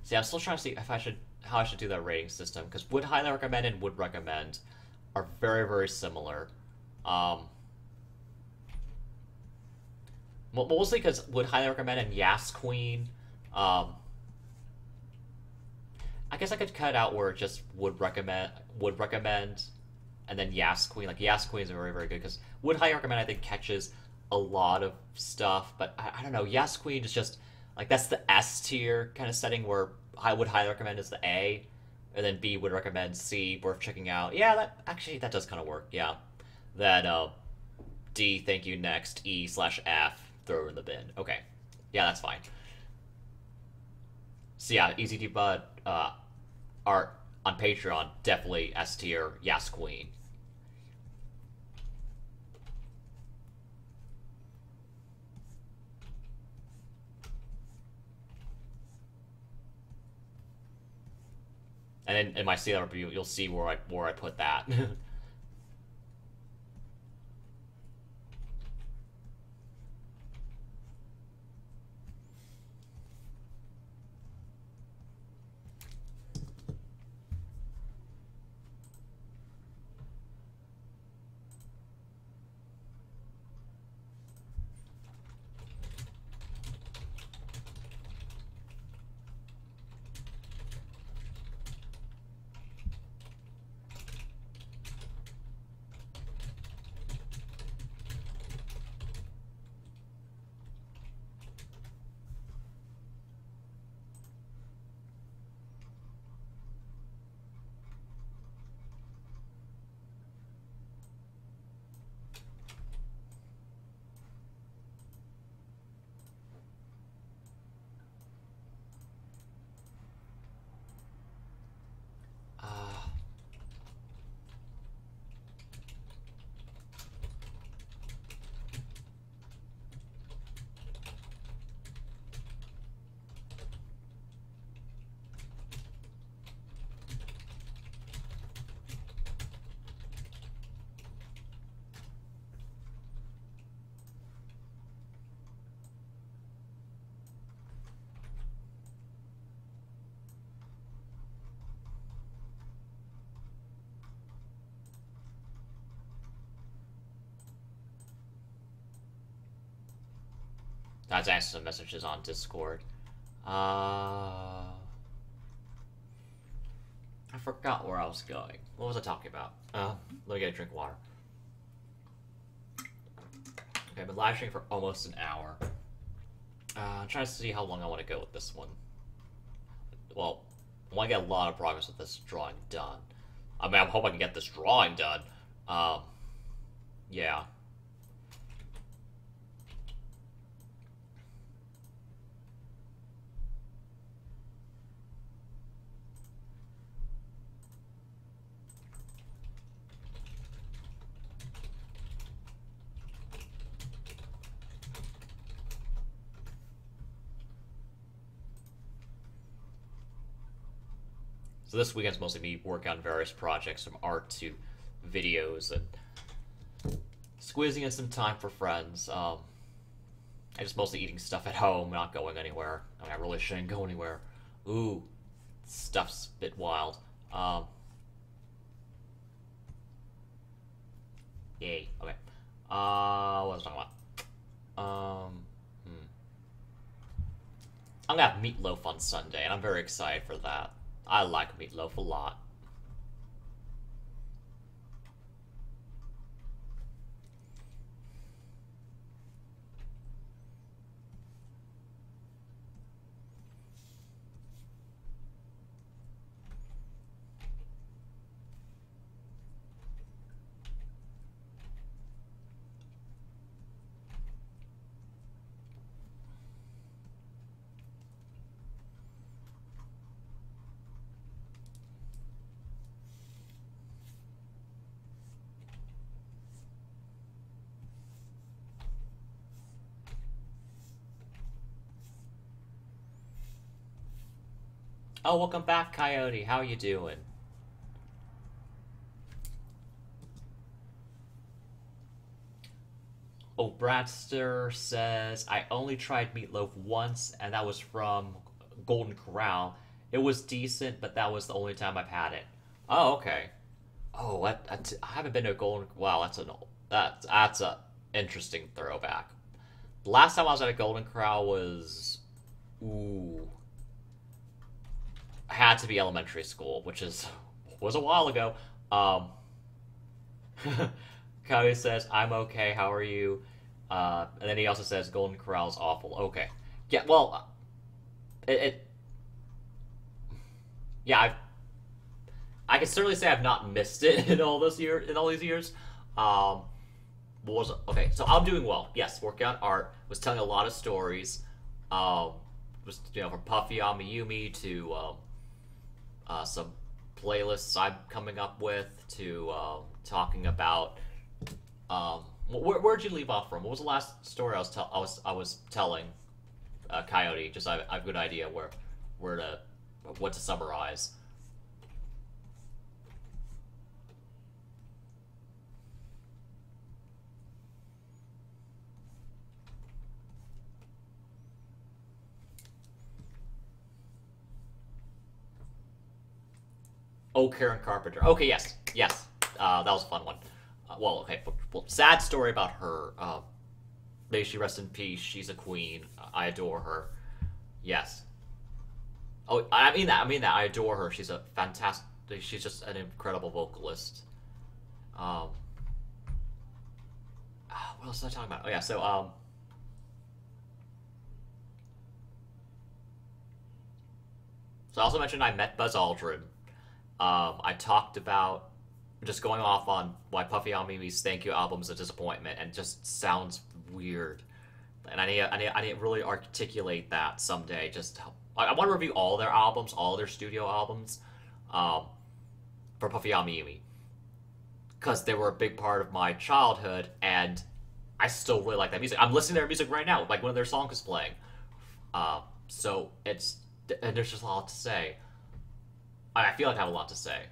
See, I'm still trying to see if how I should do that rating system, because would highly recommend and would recommend are very, very similar. Mostly because would highly recommend and Yas Queen. I guess I could cut out where it just would recommend, and then Yas Queen. Like Yas Queen is very, very good, because would highly recommend I think catches a lot of stuff, but I don't know. Yas Queen is just like that's the S tier kind of setting where I would highly recommend is the A, and then B would recommend, C worth checking out. Yeah, that does kind of work. Yeah, that D Thank You Next, E/F throw in the bin. Okay, yeah, that's fine. So yeah, Easy Debut art on Patreon, definitely S tier, Yas Queen. And then in my C-Lab review, you'll see where I put that. That's answer some messages on Discord. I forgot where I was going. What was I talking about? Let me get a drink of water. Okay, I've been live streaming for almost an hour. I'm trying to see how long I want to go with this one. Well, I want to get a lot of progress with this drawing done. I mean, I hope I can get this drawing done. Yeah. So this weekend's mostly me working on various projects, from art to videos, and squeezing in some time for friends. I just mostly eating stuff at home, not going anywhere. I mean, I really shouldn't go anywhere. Ooh, stuff's a bit wild. Yay. Okay. What was I talking about? I'm gonna have meatloaf on Sunday, and I'm very excited for that. I like meatloaf a lot. Oh, welcome back, Coyote. How you doing? Oh, Bradster says, I only tried meatloaf once, and that was from Golden Corral. It was decent, but that was the only time I've had it. Oh, okay. Oh, I haven't been to a Golden... Wow, that's a interesting throwback. The last time I was at a Golden Corral was... Ooh... Had to be elementary school, which was a while ago. Kyle says, I'm okay, how are you? And then he also says, Golden Corral's awful. Okay. Yeah, well, yeah, I can certainly say I've not missed it in all these years. Okay, so I'm doing well. Yes, working on art, was telling a lot of stories. Was, from Puffy on Mayumi to, some playlists I'm coming up with, to talking about where'd you leave off from? What was the last story I was telling, Coyote? Just I have a good idea what to summarize. Oh, Karen Carpenter. Okay, yes. That was a fun one. Well, okay. Well, sad story about her. May she rest in peace. She's a queen. I adore her. Yes. Oh, I mean that. I adore her. She's a fantastic. She's just an incredible vocalist. What else was I talking about? Oh yeah. So So I also mentioned I met Buzz Aldrin. I talked about just going off on why Puffy Amimi's Thank You album is a disappointment and just sounds weird. And I need to really articulate that someday. I want to review all their albums, all their studio albums, for Puffy Amimi, because they were a big part of my childhood, and I still really like that music. I'm listening to their music right now, like one of their songs is playing. So there's just a lot to say. I feel like I have a lot to say.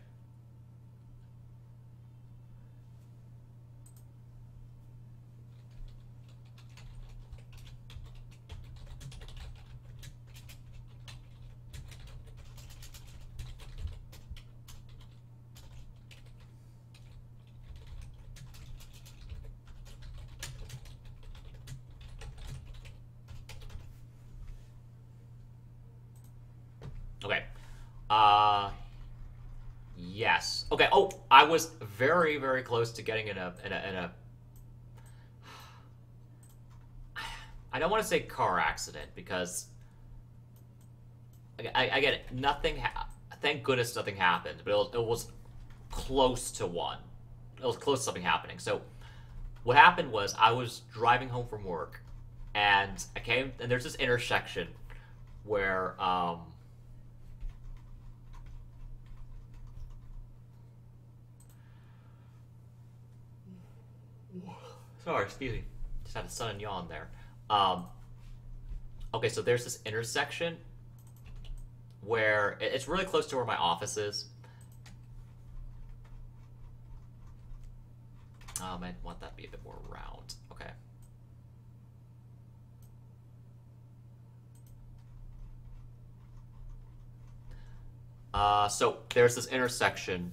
Okay. Oh, I was very, very close to getting in a. I don't want to say car accident because I get it. Nothing. Thank goodness nothing happened, but it was close to one. It was close to something happening. So what happened was I was driving home from work, and I came and there's this intersection where sorry, excuse me, just had a sudden yawn there. Um, okay, so there's this intersection where it's really close to where my office is. I want that to be a bit more round. Okay. So there's this intersection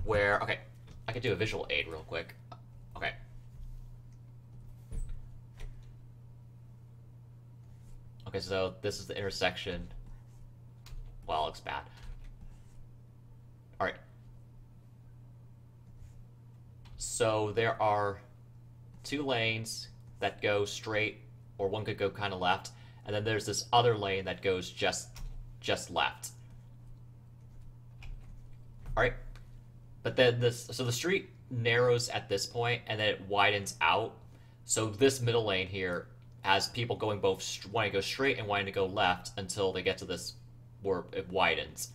where, okay, I could do a visual aid real quick. Okay. Okay, so this is the intersection. Well, it looks bad. All right. So there are two lanes that go straight, or one could go kind of left, and then there's this other lane that goes just left. All right. But then so the street narrows at this point, and then it widens out. So this middle lane here has people going both wanting to go straight and wanting to go left until they get to this where it widens.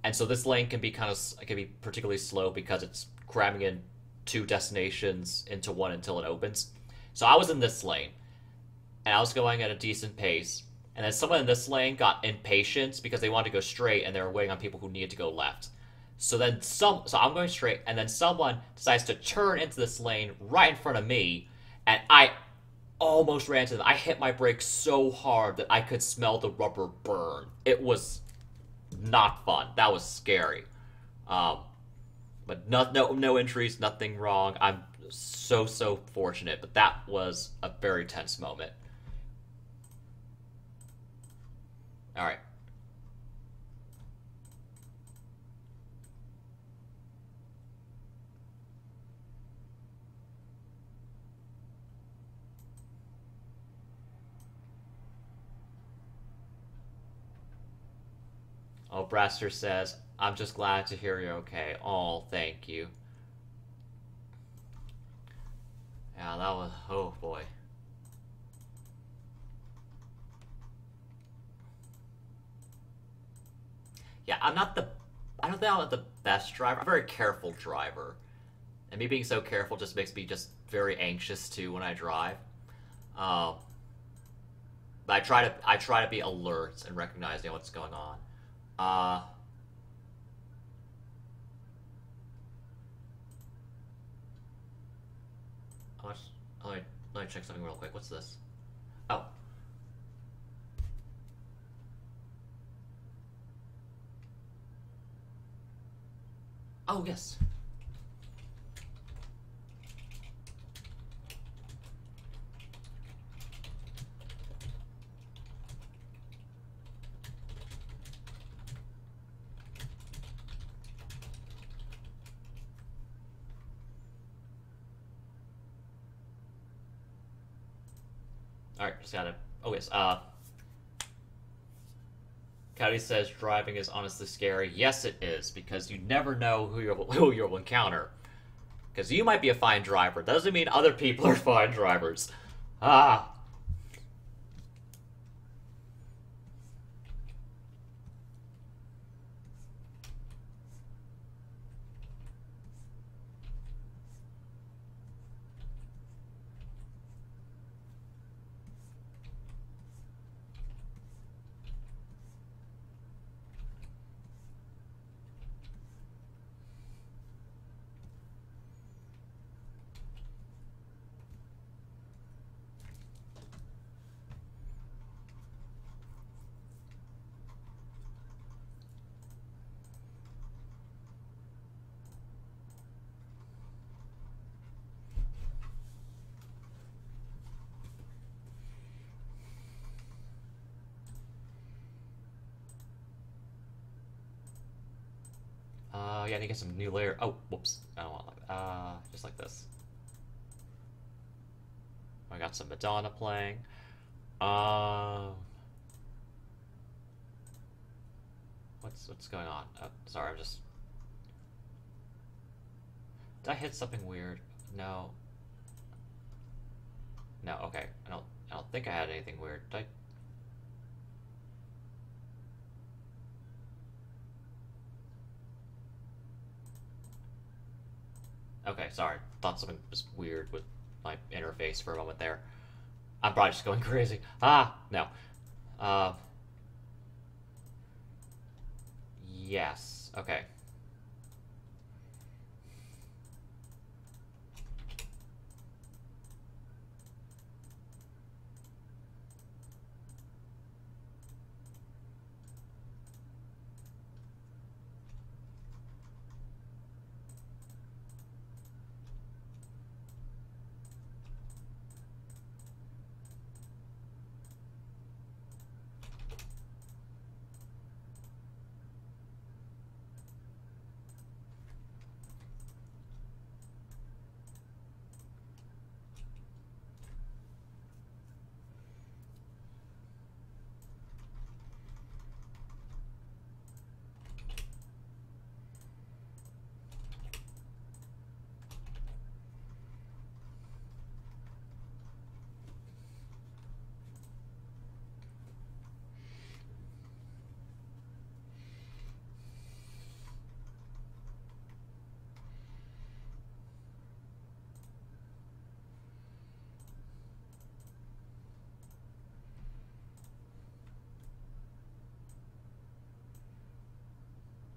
And so this lane can be particularly slow because it's cramming in two destinations into one until it opens. So I was in this lane, and I was going at a decent pace, and then someone in this lane got impatient because they wanted to go straight and they were waiting on people who needed to go left. So I'm going straight, and then someone decides to turn into this lane right in front of me, and I almost ran into them. I hit my brakes so hard that I could smell the rubber burn. It was not fun. That was scary. But no injuries, nothing wrong. I'm so fortunate, but that was a very tense moment. All right. Oh, Braster says, I'm just glad to hear you're okay. Oh, thank you. Yeah, that was, oh boy. Yeah, I don't think I'm the best driver. I'm a very careful driver. And me being so careful just makes me just very anxious too when I drive. But I try to be alert and recognizing what's going on. How much? Let me check something real quick. What's this? Oh. Oh, yes. Alright, just gotta... Oh, yes, Cody says driving is honestly scary. Yes, it is, because you never know who you'll encounter. Because you might be a fine driver. Doesn't mean other people are fine drivers. Ah. Yeah, I need to get some new layer. Oh, whoops. I don't want like just like this. I got some Madonna playing. What's going on? Oh, sorry, I'm just. Did I hit something weird? No. No. Okay. I don't think I had anything weird. Did I? Okay. Sorry. Thought something was weird with my interface for a moment there. I'm probably just going crazy. Ah, no. Uh. Yes. Okay.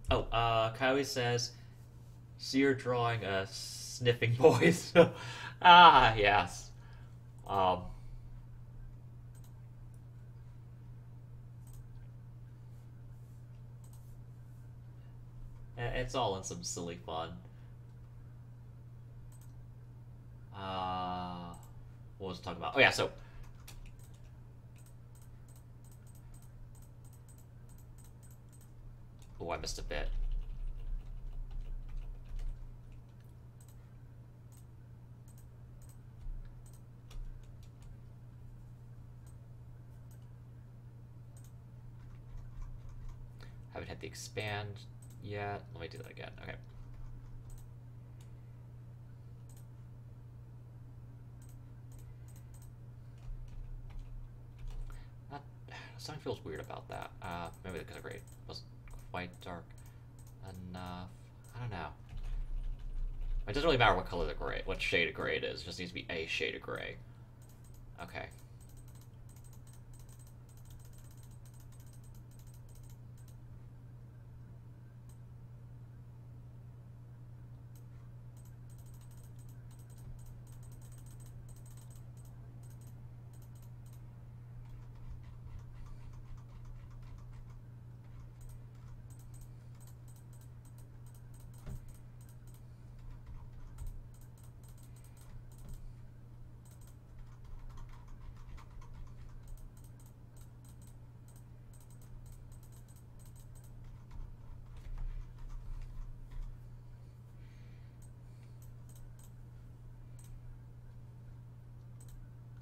Oh, Kylie says, "See you're drawing a sniffing boys." Ah, yes. Um, it's all in some silly fun. What was I talking about? Oh yeah, so oh, I missed a bit. Haven't hit the expand yet. Let me do that again. Okay. That something feels weird about that. Maybe because the gray wasn't quite dark enough. I don't know. It doesn't really matter what color the gray, what shade of gray it is. It just needs to be a shade of gray. Okay.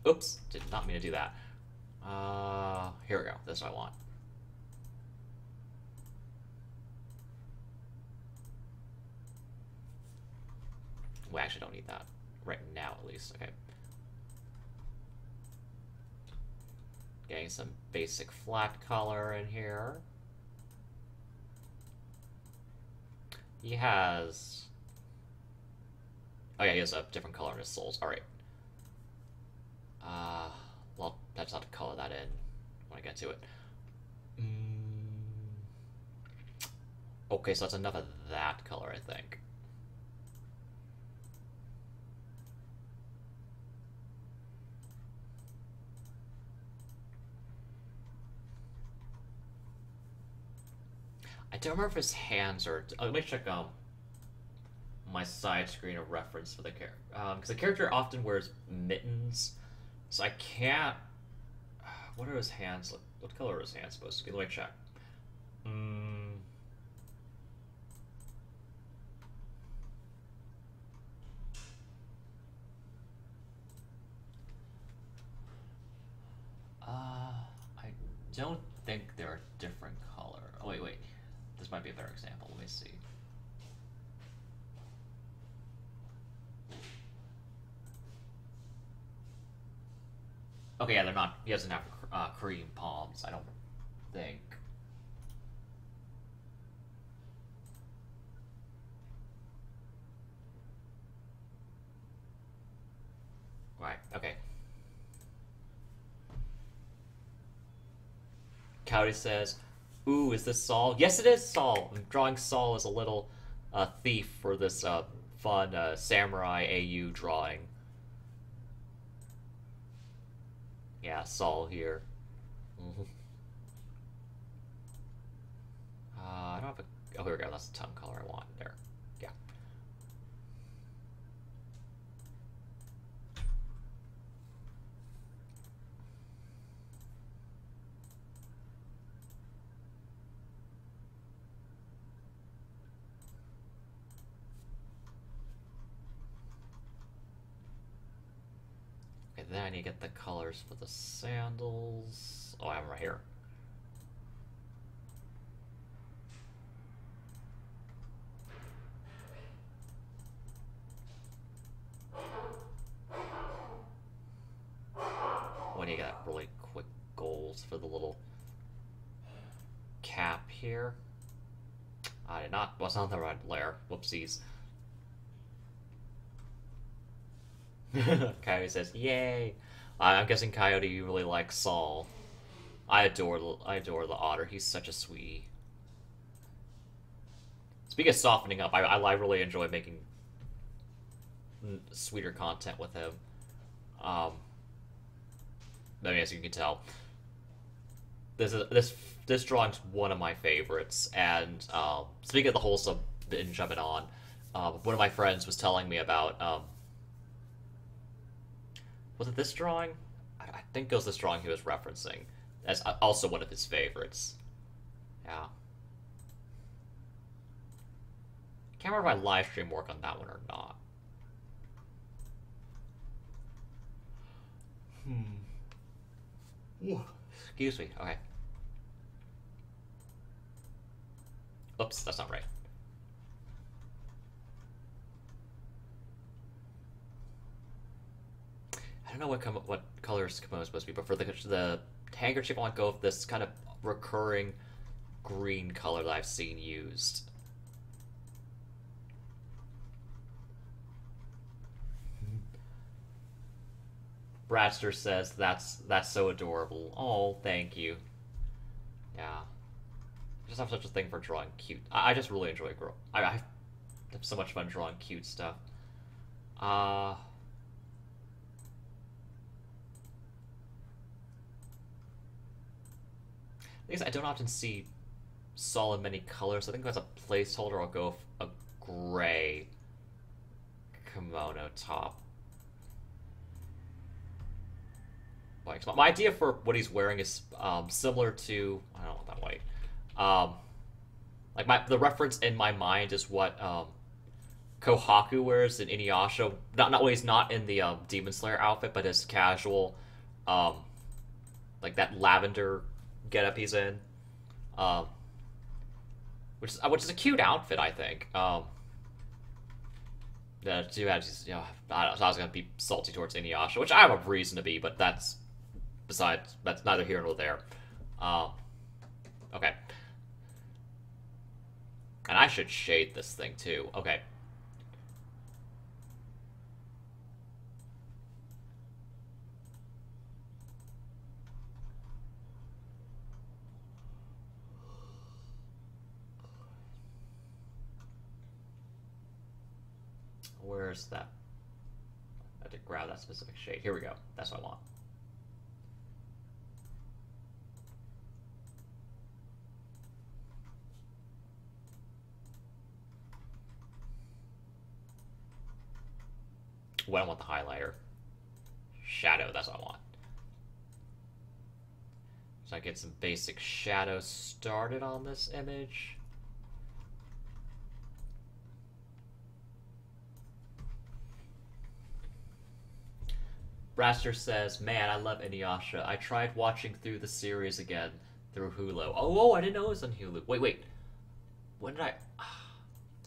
Oops, did not mean to do that. Here we go. This is what I want. We actually don't need that right now, at least. Okay. Getting some basic flat color in here. He has... Oh yeah, he has a different color in his souls. Alright. Well, I just have to color that in when I get to it. Okay, so that's enough of that color, I think. I don't remember if his hands are... Oh, let me check my side screen of reference for the character. Because the character often wears mittens, so I can't... What are his hands? What color are his hands supposed to be? Let me check. don't think they're a different color. Oh, wait. This might be a better example. Let me see. Okay, yeah, they're not. He doesn't have cream palms, I don't think. Right, okay. Cowdy says, ooh, is this Saul? Yes, it is Saul. I'm drawing Saul as a little thief for this fun samurai AU drawing. Yeah, Saul here. I don't have a... Oh, here we go. That's the tongue color I want. There. Yeah. Okay, then I need to get the colors for the sandals. Oh, I have them right here. When you get really quick goals for the little cap here. I did not, was on the right layer. Whoopsies. Coyote says, yay! I'm guessing, Coyote, you really like Saul. I adore the otter. He's such a sweetie. Speaking of softening up, I really enjoy making sweeter content with him. I mean, as you can tell, this drawing's one of my favorites. And speaking of the wholesome binge I've been on, one of my friends was telling me about was it this drawing? I think it was this drawing he was referencing as also one of his favorites. Yeah. Can't remember if my live stream worked on that one or not. Excuse me. Okay. Oops, that's not right. I don't know what colors Kimono is supposed to be, but for the handkerchief, I want to go with this kind of recurring green color that I've seen used. Bradster says that's so adorable. Oh, thank you. Yeah, I just have such a thing for drawing cute. I just really enjoy I have so much fun drawing cute stuff. I guess I don't often see Saul in many colors. I think as a placeholder, I'll go with a gray kimono top. Like, my idea for what he's wearing is similar to, I don't want that white. Like the reference in my mind is what Kohaku wears in Inuyasha. Not when he's not in the Demon Slayer outfit, but his casual, like that lavender getup he's in, which is a cute outfit, I think. Yeah, too bad he's, you know, I was gonna be salty towards Inuyasha, which I have a reason to be, but that's neither here nor there. Okay. And I should shade this thing too. Okay. Where's that? I had to grab that specific shade. Here we go. That's what I want. Well, I don't want the highlighter. Shadow, that's what I want. So I get some basic shadow started on this image. Braster says, "Man, I love Inuyasha. I tried watching through the series again through Hulu. I didn't know it was on Hulu. Wait. When did I?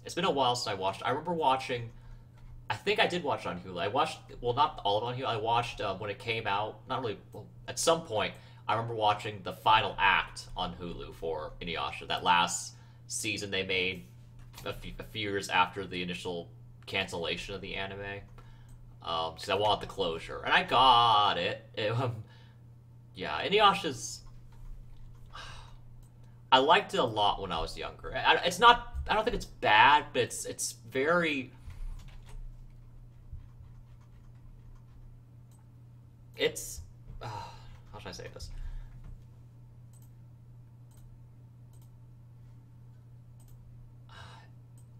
It's been a while since I watched. I remember watching. I think I did watch it on Hulu. I watched, well, not all of it on Hulu. I watched when it came out. Not really. Well, at some point, I remember watching the final act on Hulu for Inuyasha. That last season they made a few years after the initial cancellation of the anime. Because I wanted the closure, and I got it. Yeah, Inuyasha's. I liked it a lot when I was younger. It's not. I don't think it's bad, but it's very. It's. How should I say this?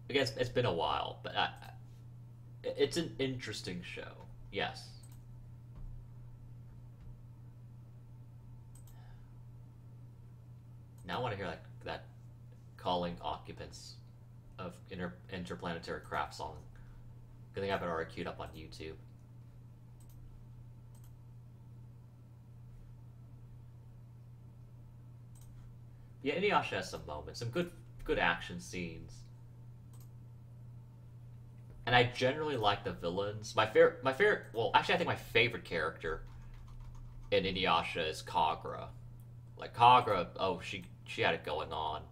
I guess it's been a while, but it's an interesting show. Yes. Now I want to hear that calling occupants of interplanetary craft song. I think I have it already queued up on YouTube. Yeah, Inuyasha has some moments, some good action scenes. And I generally like the villains. Well, actually, I think my favorite character in Inuyasha is Kagura. Like Kagura, oh, she had it going on,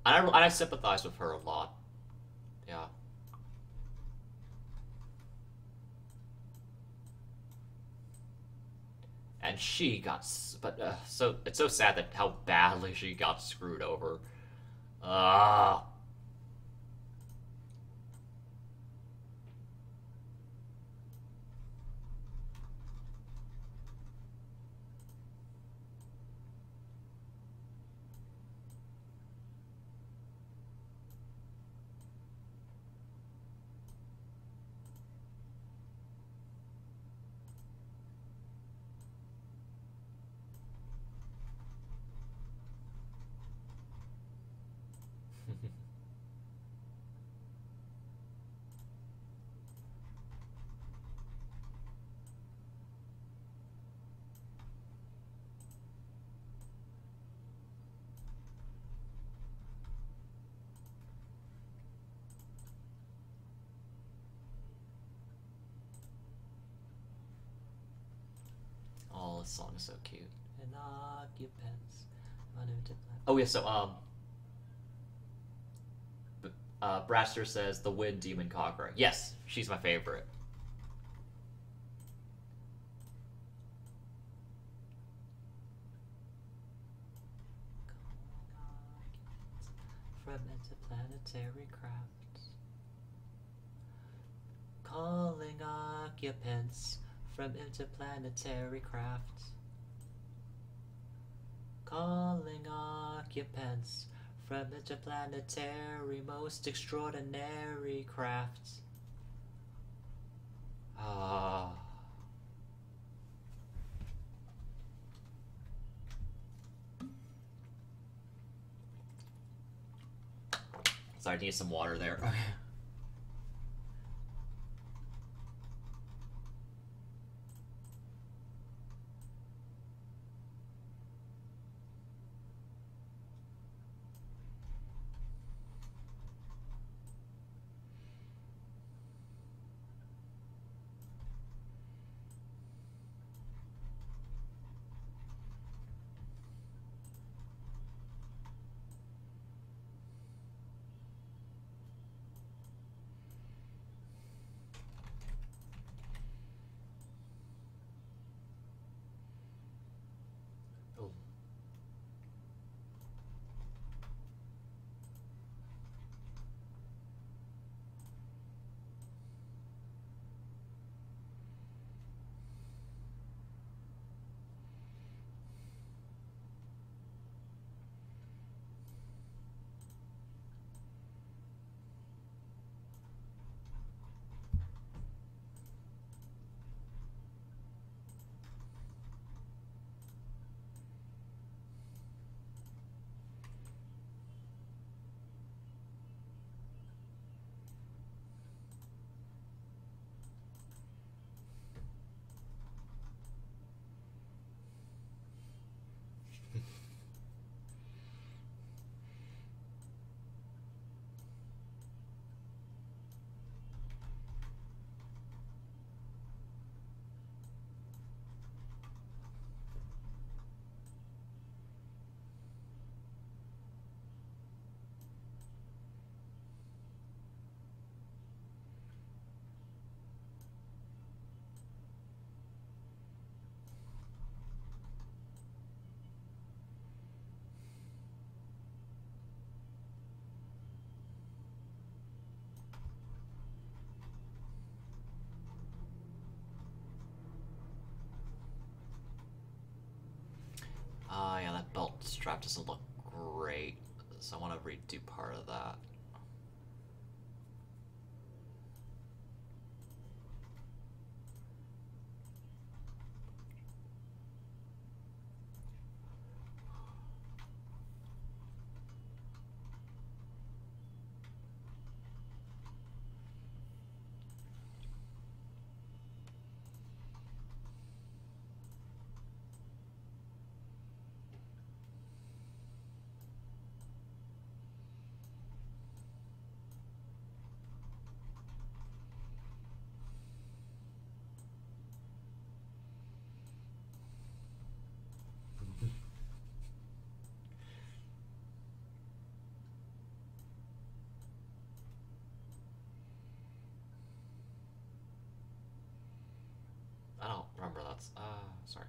and I sympathize with her a lot. Yeah. And she got, but so it's so sad that how badly she got screwed over. Ah. Oh, this song is so cute. And occupants. Oh yeah, so Braster says the Wind Demon Kagura. Yes, she's my favorite. From interplanetary crafts. Calling occupants from interplanetary crafts. Calling occupants from interplanetary most extraordinary crafts. Ah. Sorry, I need some water there. strap doesn't look great, so I want to redo part of that. I don't remember that's sorry.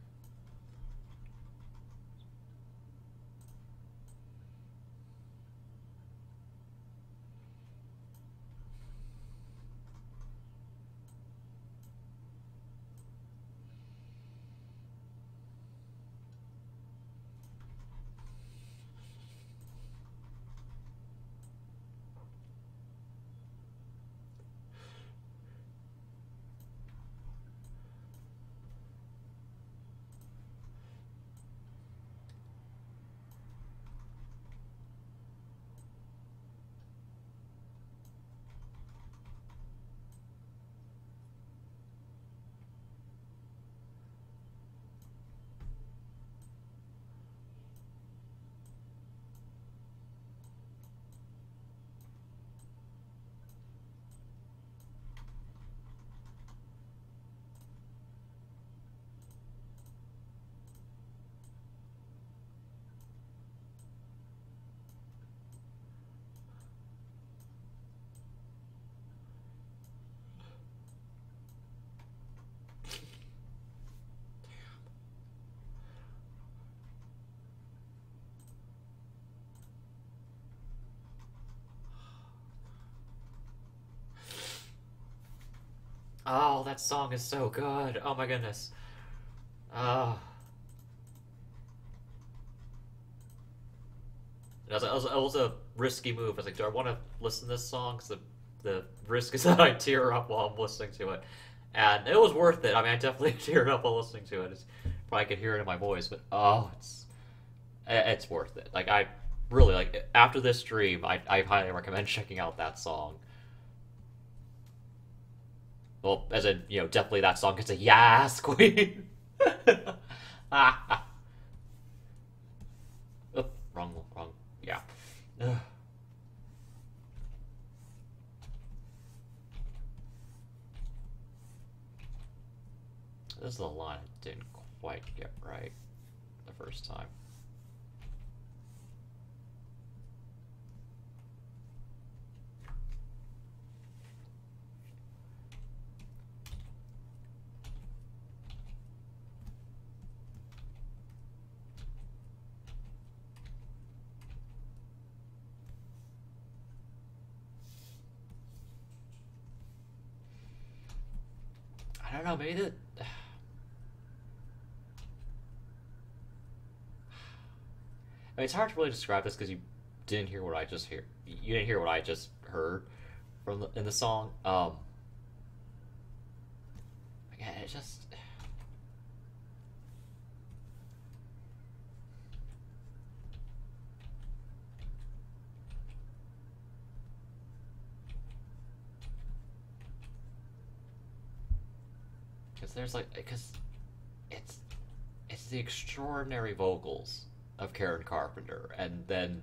Oh, that song is so good. Oh my goodness. Oh. It was a risky move. I was like, do I want to listen to this song? Because the risk is that I tear up while I'm listening to it. And it was worth it. I mean, I definitely teared up while listening to it. It's, probably could hear it in my voice, but oh, it's worth it. Like, I really, like, after this stream, I highly recommend checking out that song. Well, as in, definitely that song gets a yes, queen. Ah. Oh, wrong. Yeah. This is the line I didn't quite get right the first time. I don't know, maybe the... I mean, it's hard to really describe this because you didn't hear what I just hear. You didn't hear what I just heard in the song. Again, it just... because it's the extraordinary vocals of Karen Carpenter, and then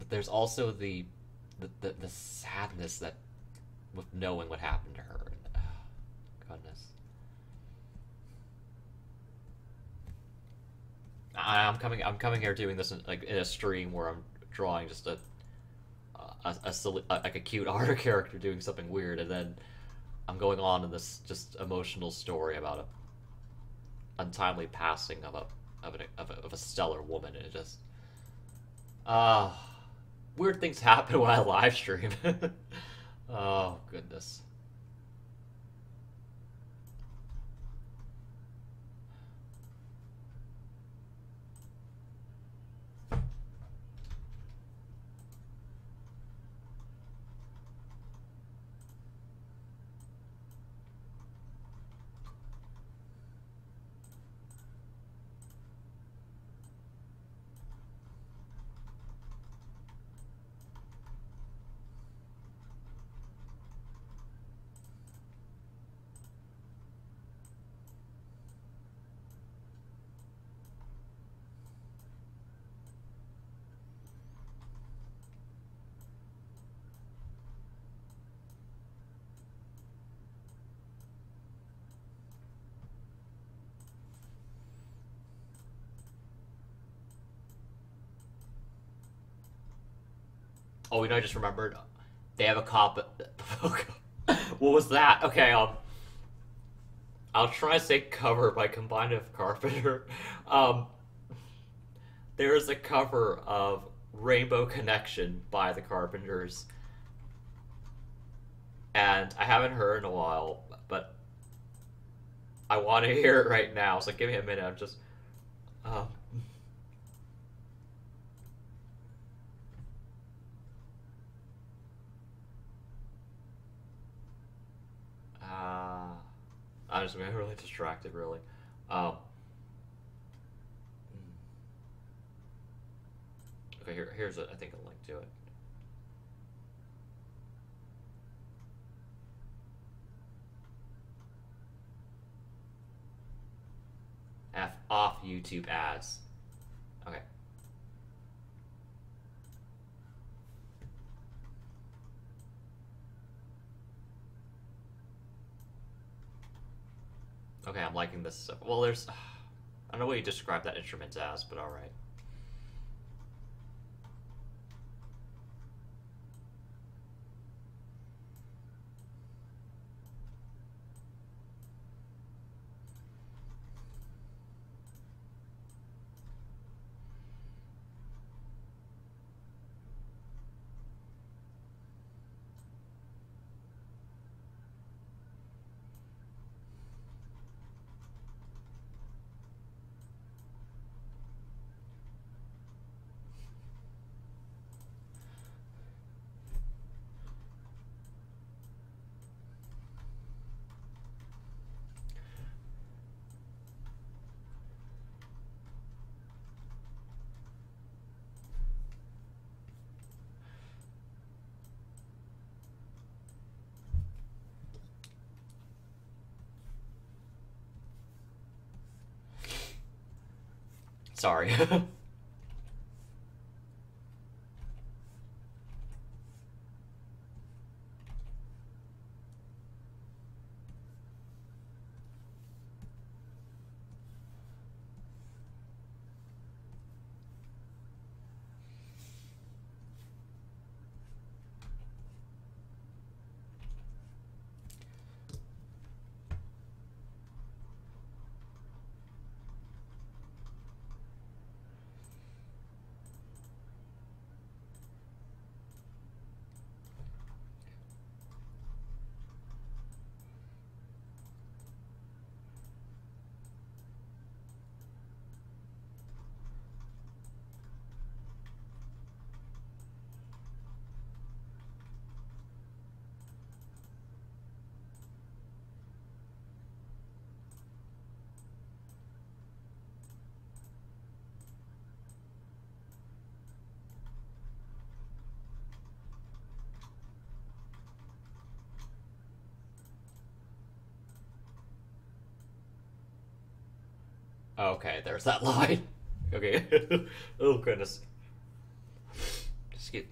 there's also the sadness that with knowing what happened to her. And, goodness, I'm coming here doing this in a stream where I'm drawing just a silly, like a cute art character doing something weird, and then I'm going on in this just emotional story about a untimely passing of a stellar woman, and it just weird things happen when I live stream. Oh goodness. Oh, I just remembered. They have a cop. What was that? Okay, I'll try to say cover by combining with Carpenter. Um, there is a cover of Rainbow Connection by the Carpenters, and I haven't heard in a while, but I want to hear it right now. So give me a minute. I'm just. Um, uh, I'm just being really distracted, really. Um, okay, here's I think a link to it. F off YouTube ads. Okay. Okay, I'm liking this stuff. Well, there's. I don't know what you describe that instrument as, but alright. Sorry. Okay, there's that line. Okay. Oh, goodness. Excuse.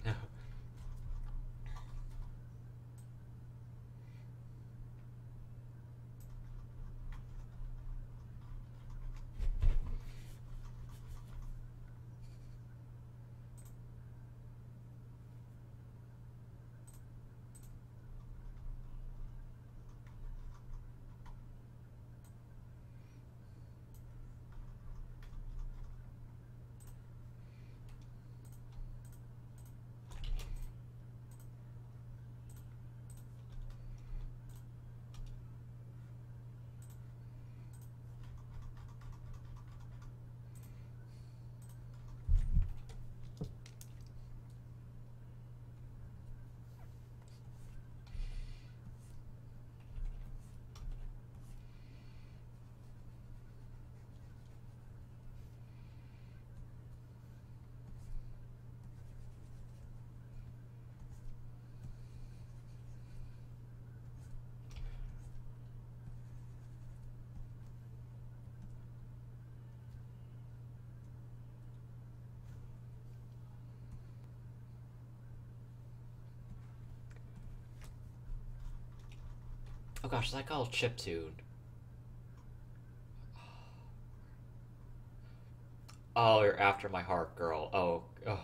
Oh gosh, is that called chiptune? Oh, you're after my heart, girl. Oh, oh.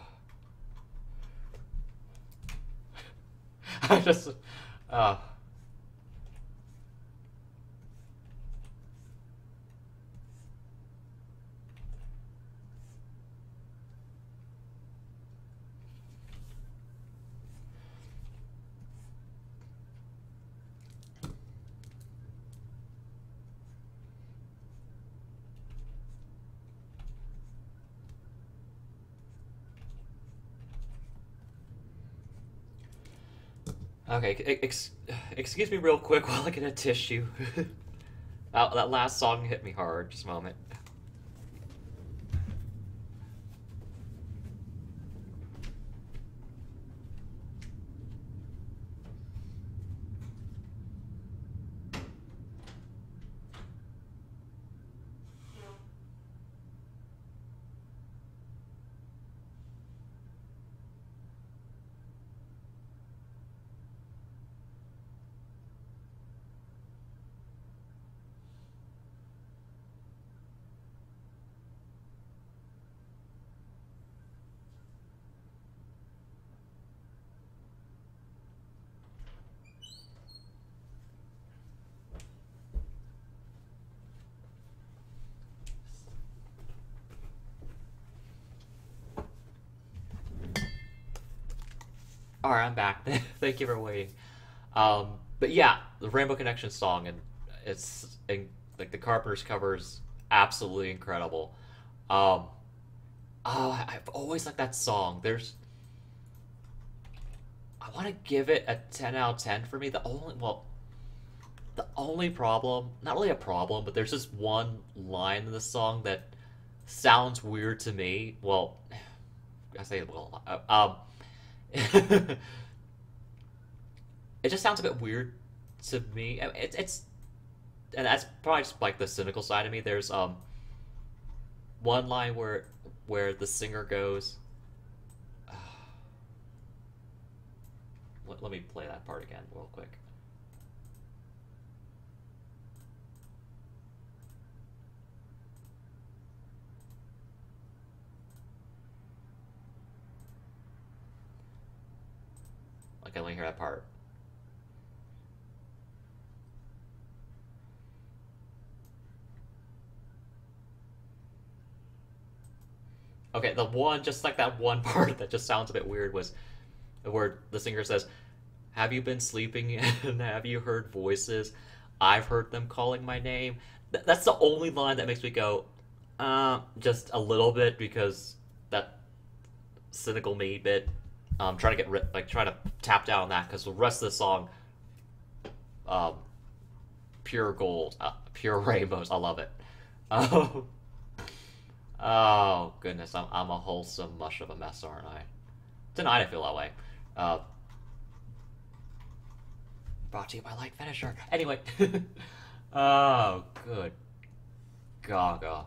I just, uh, okay, excuse me real quick while I get a tissue. That last song hit me hard. Just a moment. All right, I'm back. Thank you for waiting. But yeah, the Rainbow Connection song and like the Carpenters cover is absolutely incredible. Um, I've always liked that song. I want to give it a 10 out of 10 for me. The only problem, not really a problem, but there's just one line in the song that sounds weird to me. Well, I say well, it just sounds a bit weird to me. It's and that's probably just like the cynical side of me. There's one line where the singer goes. Let me play that part again real quick. Like I only hear that part. Okay, the one just like that one part that just sounds a bit weird was where the singer says, "Have you been sleeping and have you heard voices? I've heard them calling my name." That's the only line that makes me go, just a little bit because that cynical me bit. Trying to trying to tap down on that because the rest of the song, um, pure gold, pure rainbows. I love it. Oh, oh goodness, I'm a wholesome mush of a mess, aren't I? Tonight I feel that way. Uh, Brought to you by Light Finisher. Anyway, oh good gaga.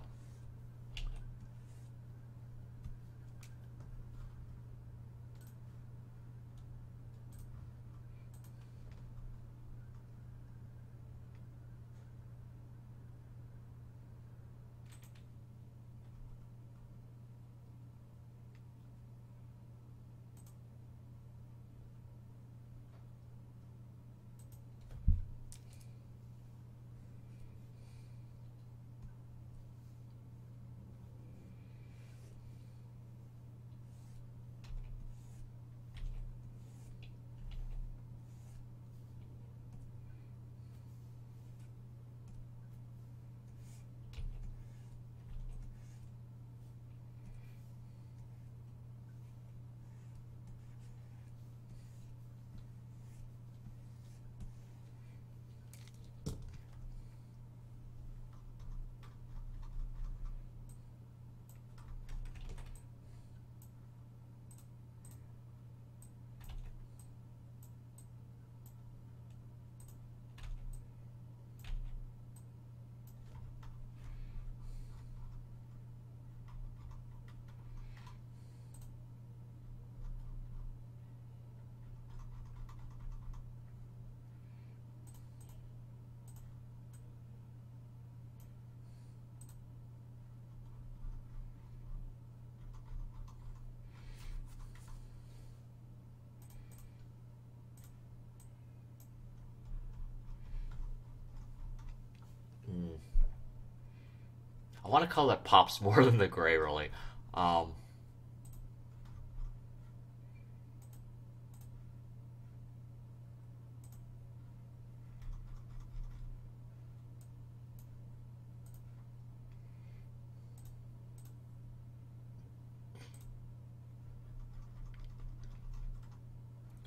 want a color that pops more than the gray, really. That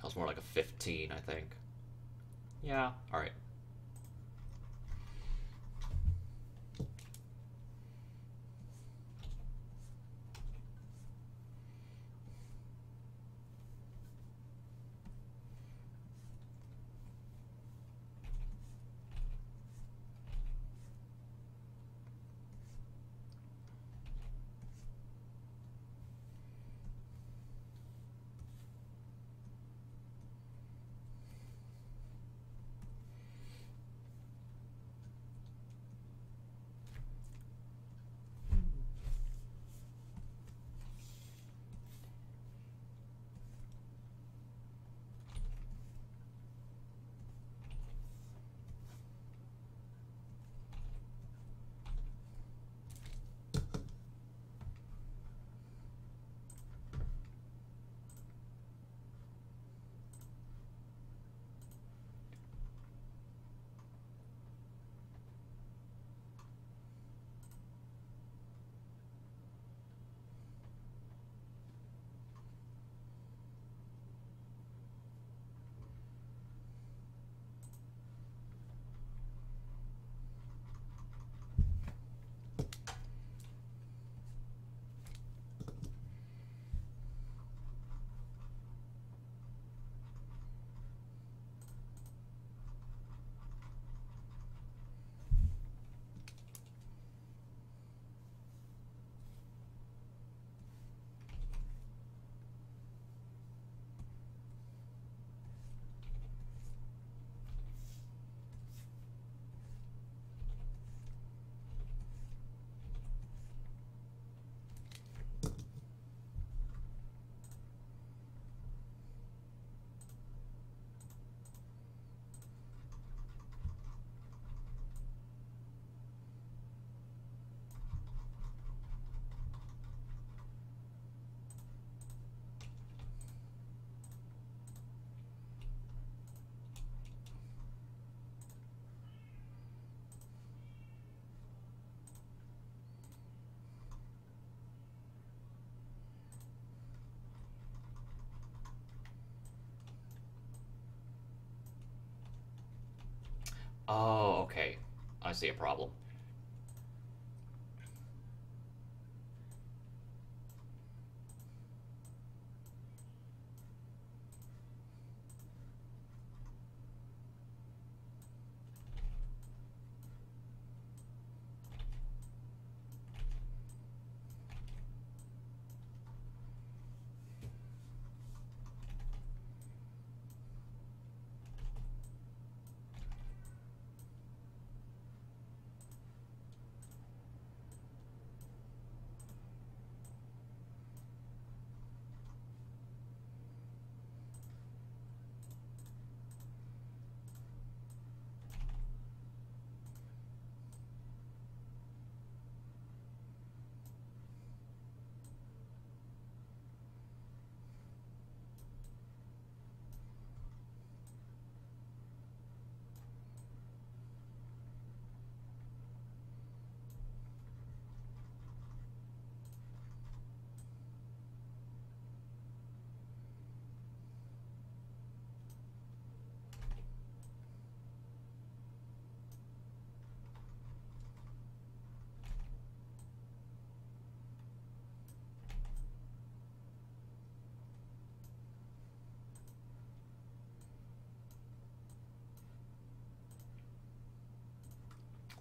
was more like a 15, I think. Yeah, alright. Oh, okay. I see a problem.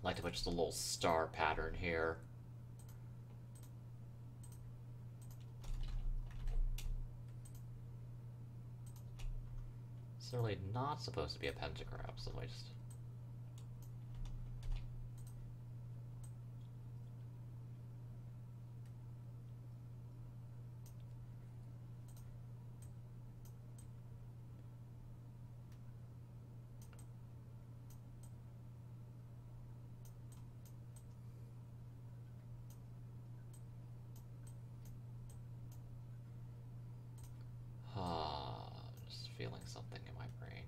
I'd like to put just a little star pattern here. It's really not supposed to be a pentagram, so I just... feeling something in my brain.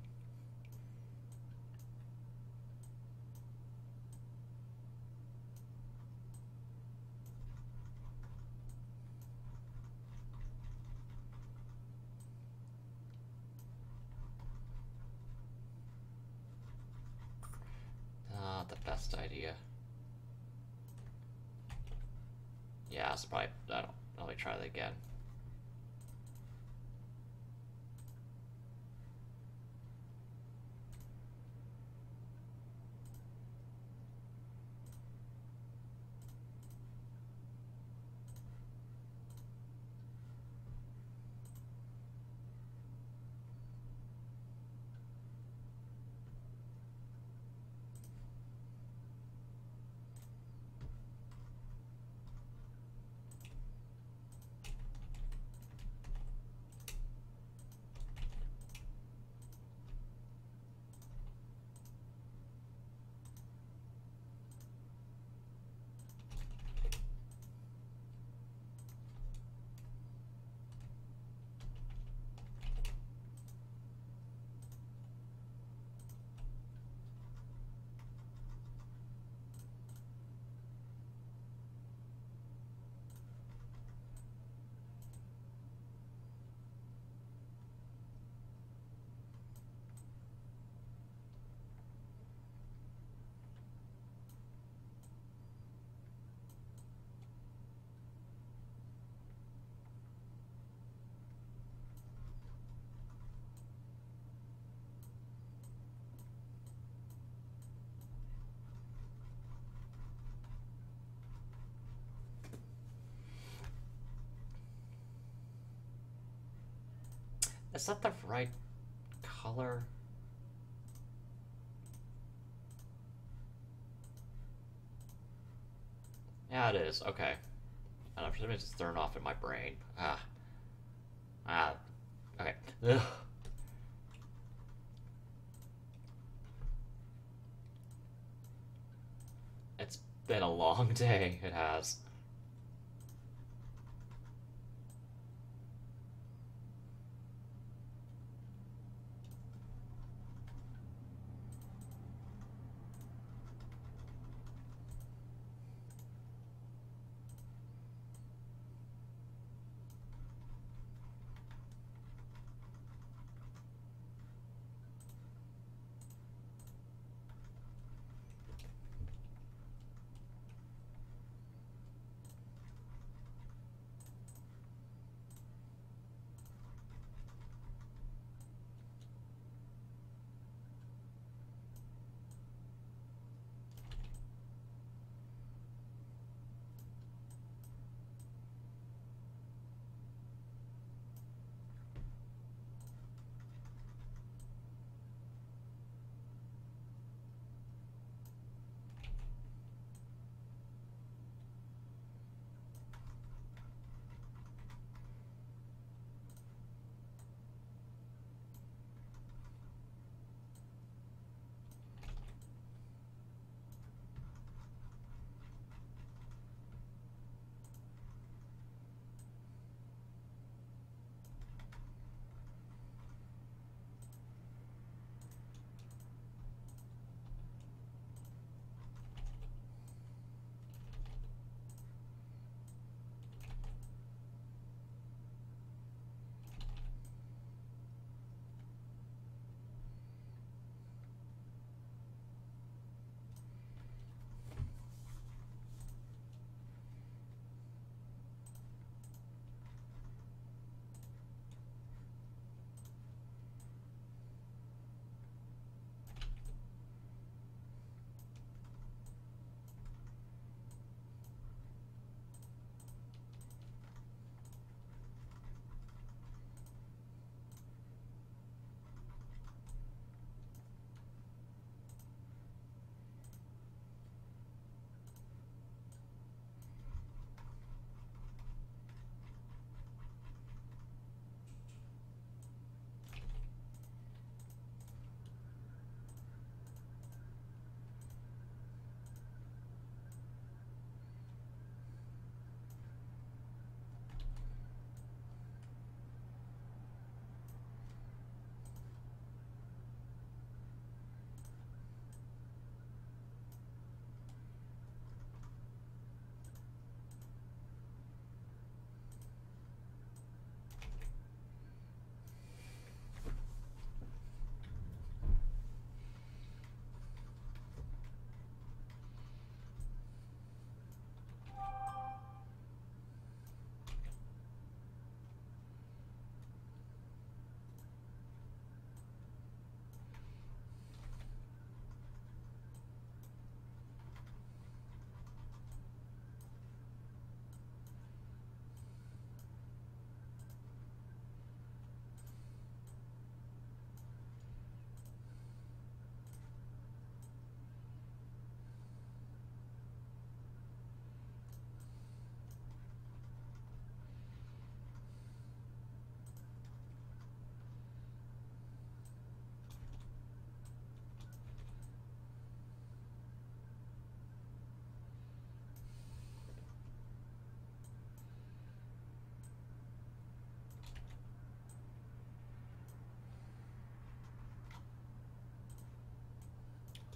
Not the best idea. Yeah, so probably I don't. Let me try that again. Is that the right color? Yeah, it is. Okay. I don't know, for some reason it's thrown off in my brain. Okay. Ugh. It's been a long day. It has.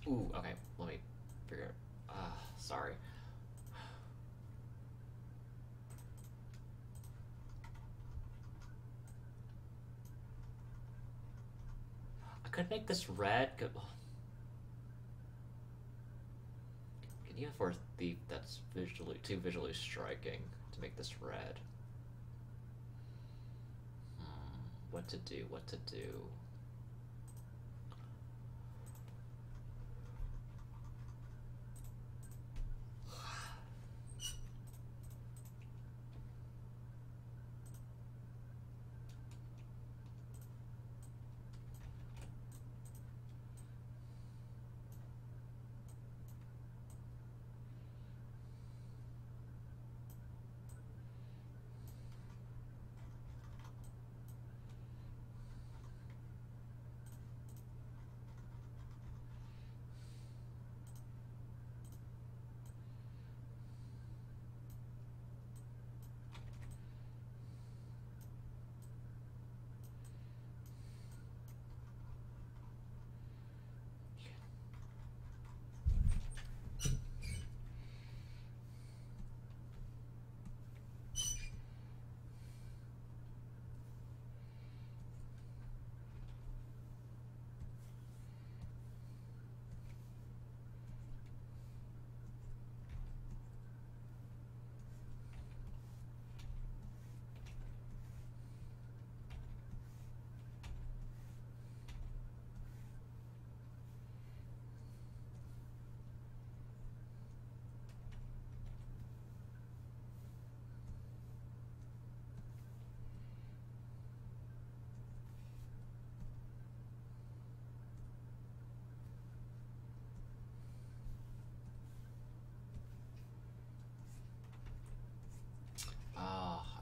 Ooh, okay, let me figure it. Sorry. I could make this red. Can you afford a thief that's too visually striking to make this red? What to do? What to do?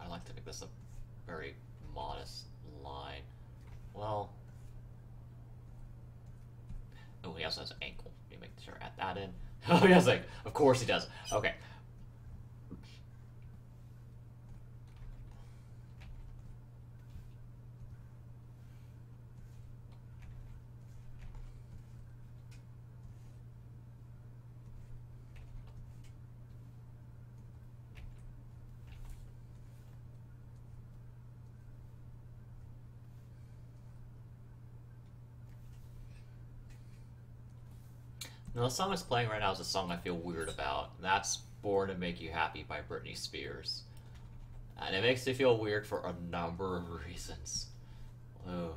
I like to make this a very modest line. Well, oh, he also has an ankle. Let me make sure I add that in. Oh, he has like, of course he does. Okay. Now, the song that's playing right now is a song I feel weird about. That's Born to Make You Happy by Britney Spears. And it makes me feel weird for a number of reasons. Ugh.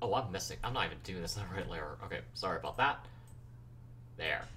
Oh, I'm missing. I'm not even doing this in the right layer. Okay, sorry about that. There.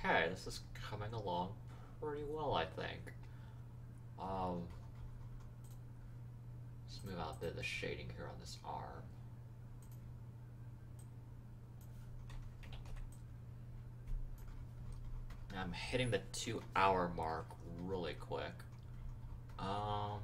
Okay, this is coming along pretty well, I think. Um, let's move out a bit of the shading here on this arm. I'm hitting the 2-hour mark really quick. Um,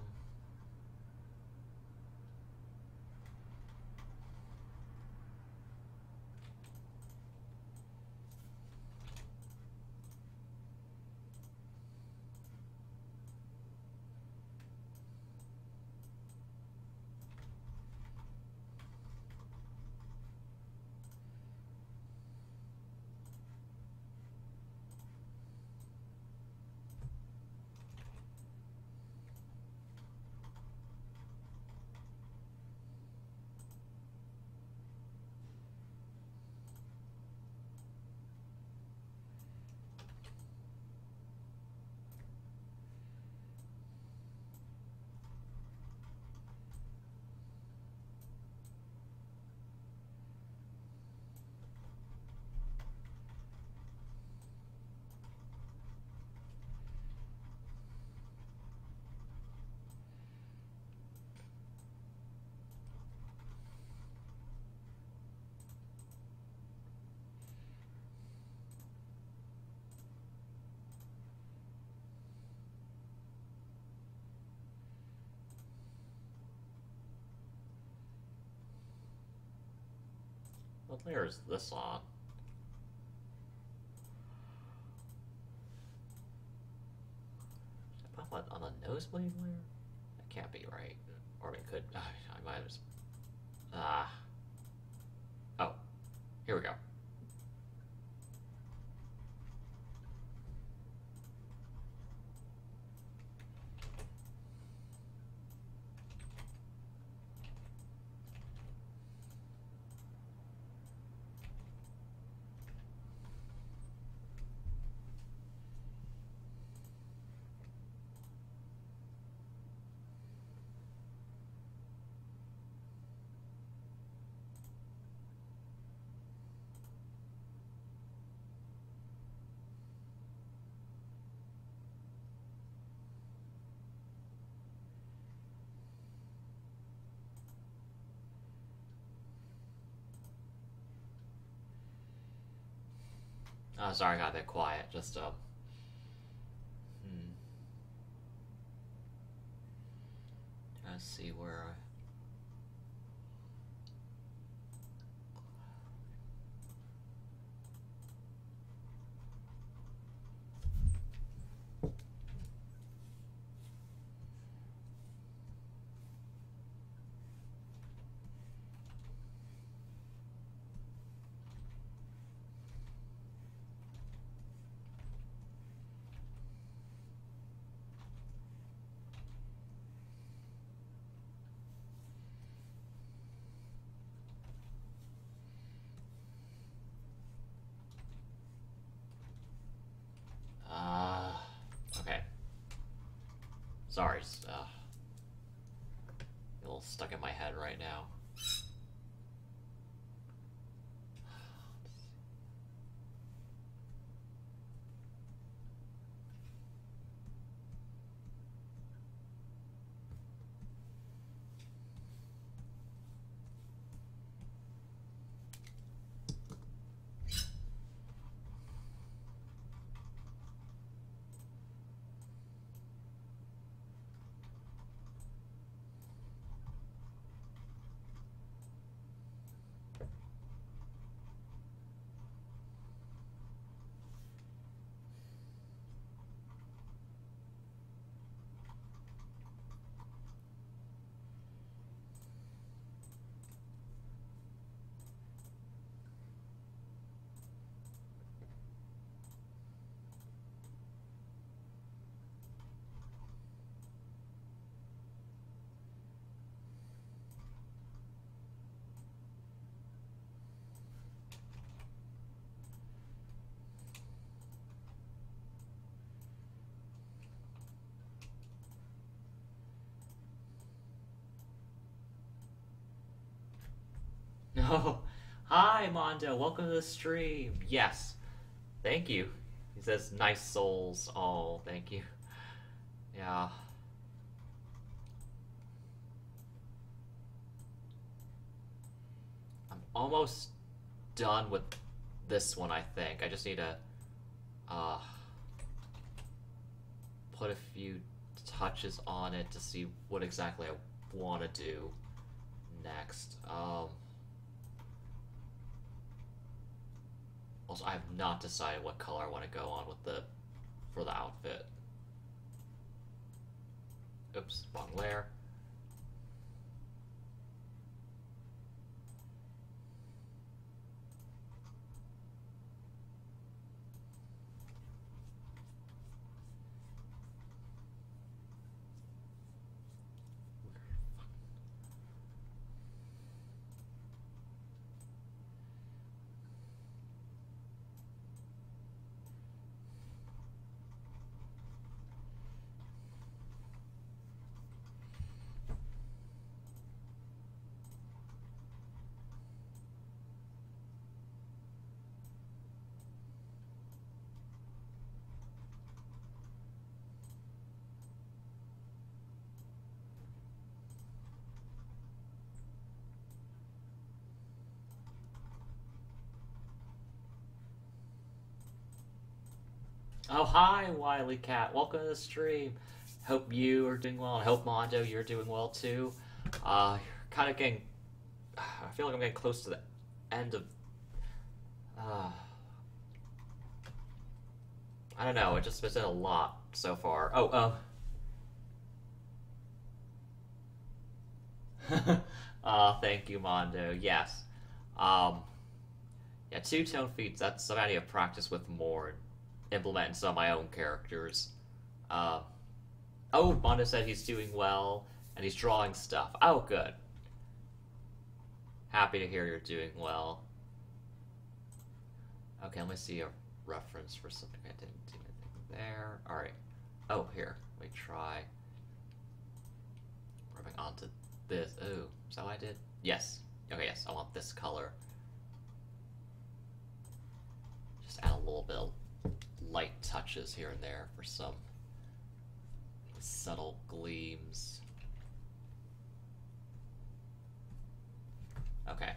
what layer is this on? Should I put on the nosebleed layer? That can't be right. Or it could. I might have just. Ah. Oh. Here we go. Oh, sorry, I got a bit quiet. Just, Let's see where I... Sorry, a little stuck in my head right now. No. Hi, Mondo. Welcome to the stream. Yes. Thank you. He says, nice souls. Oh, thank you. Yeah. I'm almost done with this one, I think. I just need to put a few touches on it to see what exactly I want to do next. Also, I have not decided what color I want to go on with for the outfit. Oops, wrong layer. Oh, hi, Wily Cat. Welcome to the stream. Hope you are doing well, and hope, Mondo, you're doing well, too. You're kind of getting... I feel like I'm getting close to the end of... I don't know, it just been a lot so far. Thank you, Mondo. Yes. Yeah, two-tone feats, that's something I need to practice with more. Implement in some of my own characters. Oh, Mondo said he's doing well, and he's drawing stuff. Oh, good. Happy to hear you're doing well. Okay, let me see a reference for something I didn't do anything there. Alright. Oh, here. Let me try rubbing onto this. Oh, is that what I did? Yes. Okay, yes, I want this color. Just add a little bit of light touches here and there for some subtle gleams. Okay.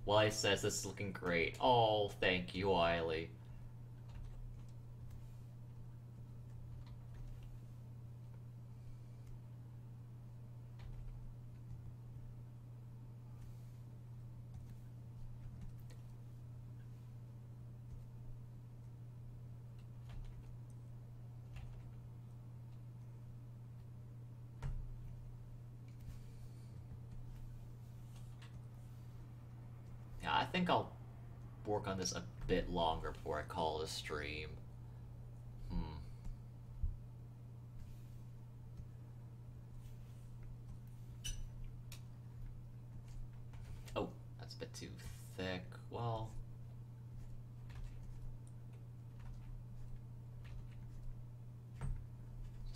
Wiley says this is looking great. Oh, thank you, Wiley. I think I'll work on this a bit longer before I call it a stream.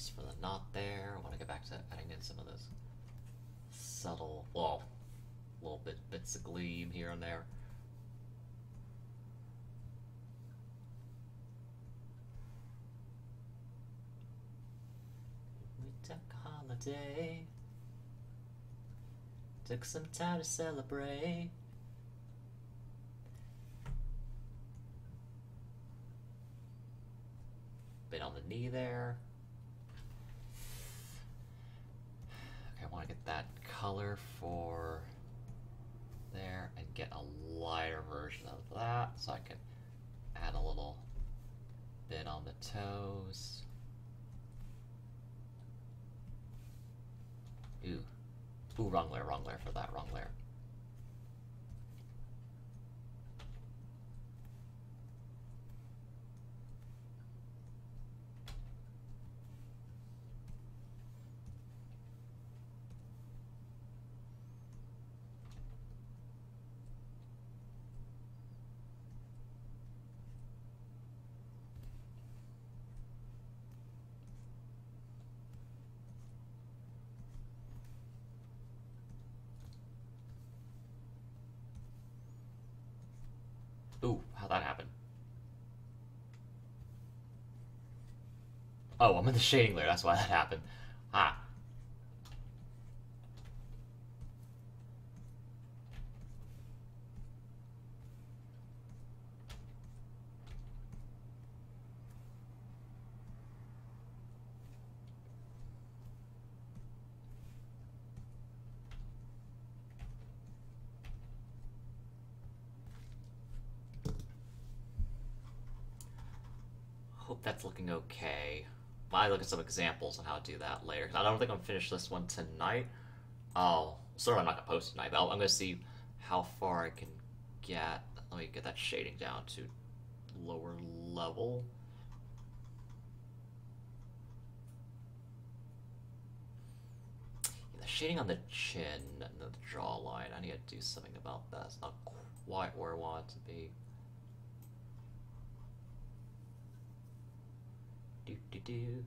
just for the knot there. I want to get back to adding in some of those subtle, well, little bits of gleam here and there. We took a holiday, took some time to celebrate. Bit on the knee there. Okay, I want to get that color for there and get a lighter version of that so I can add a little bit on the toes. Ooh, wrong layer for that, wrong layer. Ooh, how'd that happen? Oh, I'm in the shading layer, that's why that happened. Ah. Hope that's looking okay. I'll look at some examples on how to do that later, because I don't think I'm finished this one tonight. Oh, sorry, I'm not gonna post tonight, but I'm gonna see how far I can get. Let me get that shading down to lower level. Yeah, the shading on the chin and the jawline, I need to do something about that. It's not quite where I want it to be. Do.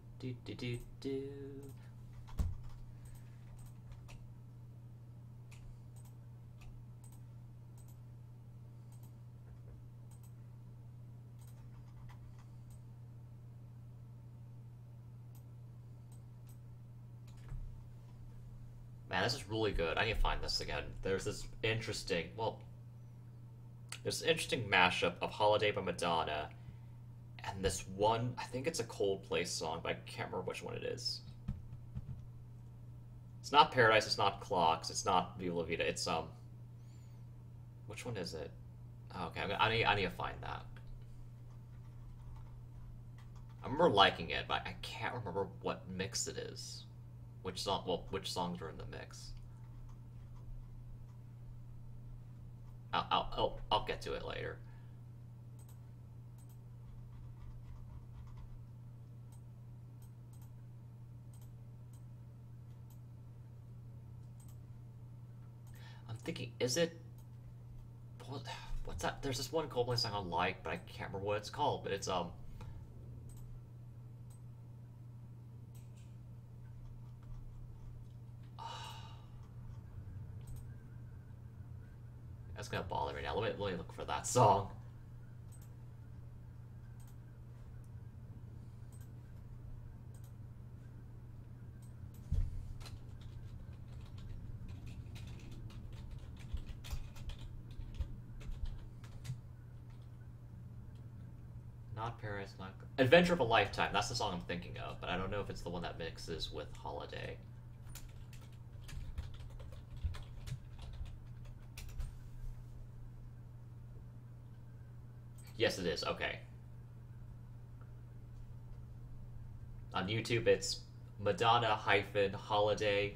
Man, this is really good. I need to find this again. There's this interesting, well, there's an interesting mashup of Holiday by Madonna and this one, I think it's a Coldplay song, but I can't remember which one it is. It's not Paradise, it's not Clocks, it's not Viva La Vida, it's, which one is it? Oh, okay, I need to find that. I remember liking it, but I can't remember what mix it is. Which song, well, which songs are in the mix. I'll get to it later. I'm thinking, is it... What's that? There's this one Coldplay song I like, but I can't remember what it's called, but it's, That's gonna bother me now. Let me look for that song. Not Paris, not... Adventure of a Lifetime. That's the song I'm thinking of, but I don't know if it's the one that mixes with Holiday. Yes, it is. Okay. On YouTube, it's Madonna hyphen Holiday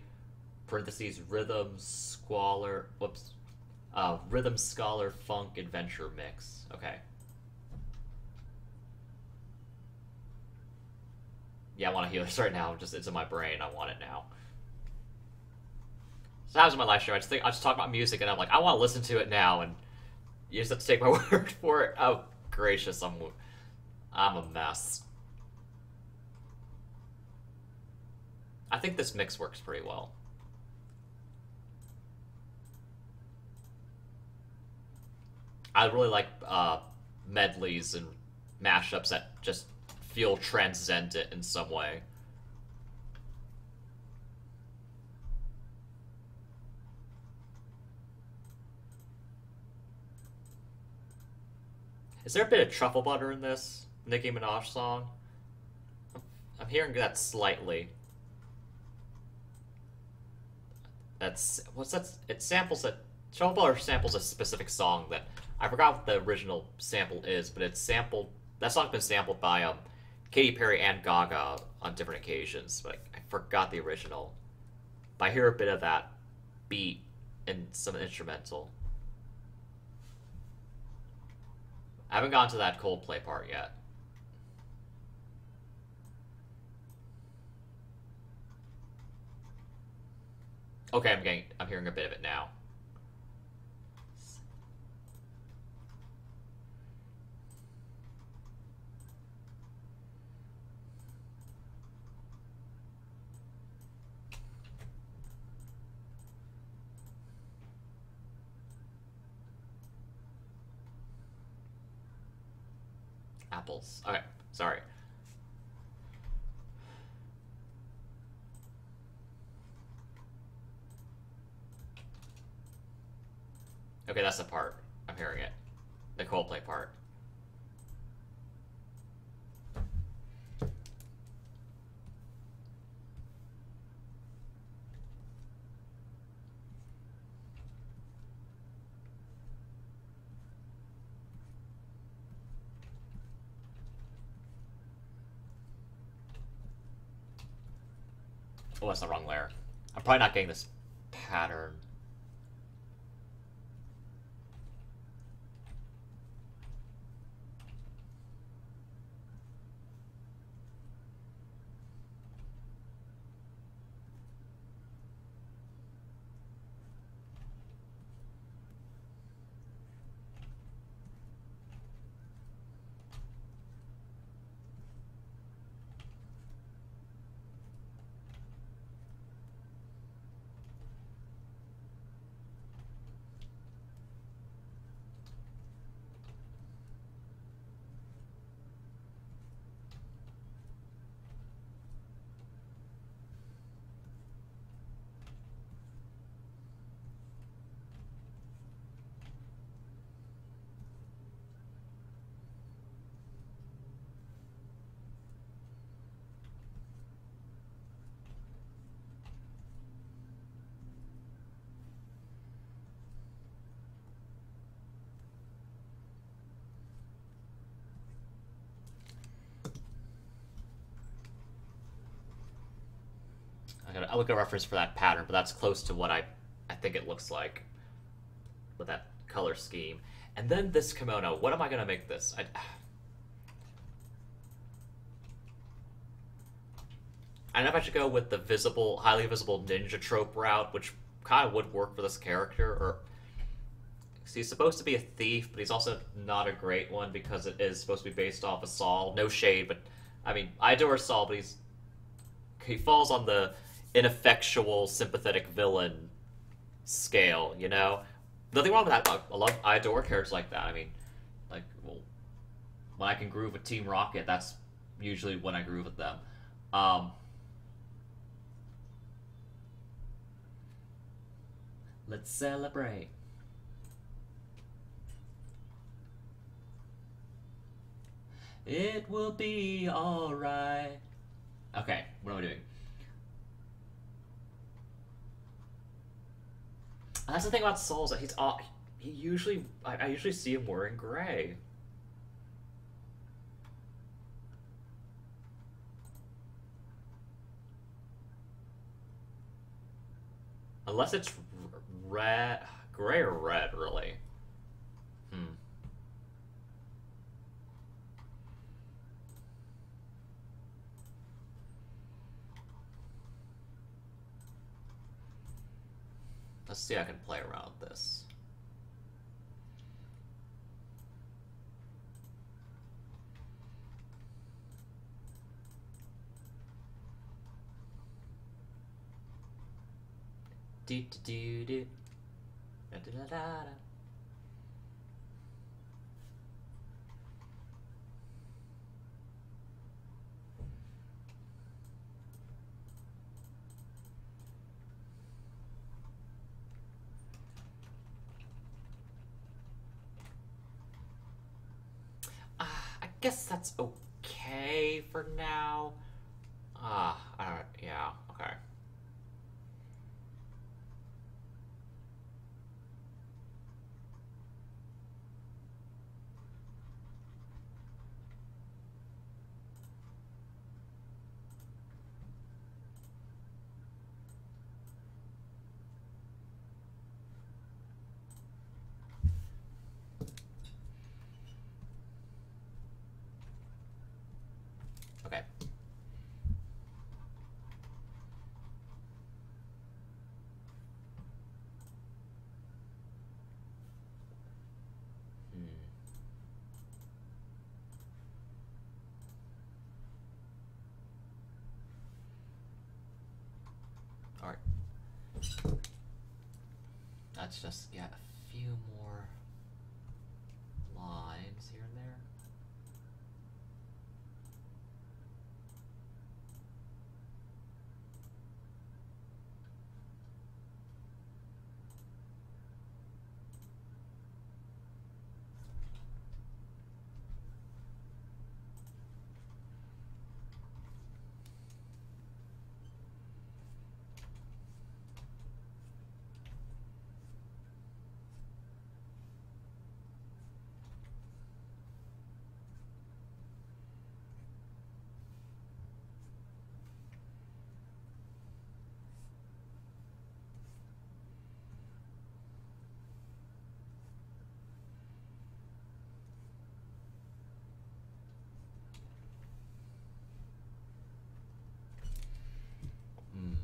parentheses Rhythm Squalor. Whoops. Rhythm Scholar Funk Adventure Mix. Okay. Yeah, I want to hear this right now. Just it's in my brain. I want it now. So that was my live show. I just talk about music, and I'm like, I want to listen to it now, and you just have to take my word for it. Oh, gracious, I'm a mess. I think this mix works pretty well. I really like medleys and mashups that just feel transcendent in some way. Is there a bit of truffle butter in this Nicki Minaj song? I'm hearing that slightly. That's what's that? It samples that truffle butter samples a specific song that I forgot what the original sample is, but it's sampled. That song's been sampled by Katy Perry and Gaga on different occasions, but I forgot the original. But I hear a bit of that beat and some instrumental. I haven't gotten to that Coldplay part yet. Okay, I'm hearing a bit of it now. Apples. Okay, sorry. Okay, that's the part. I'm hearing it. The Coldplay part. Oh, that's the wrong layer. I'm probably not getting this pattern. I'll look at a reference for that pattern, but that's close to what I think it looks like with that color scheme. And then this kimono. What am I gonna make this? I don't know if I should go with the visible, highly visible ninja trope route, which kind of would work for this character, or he's supposed to be a thief, but he's also not a great one because it is supposed to be based off of Saul. No shade, but I mean, I adore Saul, but he falls on the ineffectual, sympathetic villain scale, you know? Nothing wrong with that. I adore characters like that. I mean, like, well, when I can groove with Team Rocket, that's usually when I groove with them. Let's celebrate. It will be alright. Okay, what am I doing? That's the thing about Souls, that he usually, I usually see him wearing gray. Unless it's red, gray or red, really. Hmm. Let's see how I can play around with this. Do do do do. Da da da da. I guess that's okay for now. I don't. Yeah. Okay. Okay. All right. Let's just get a few more lines here and there.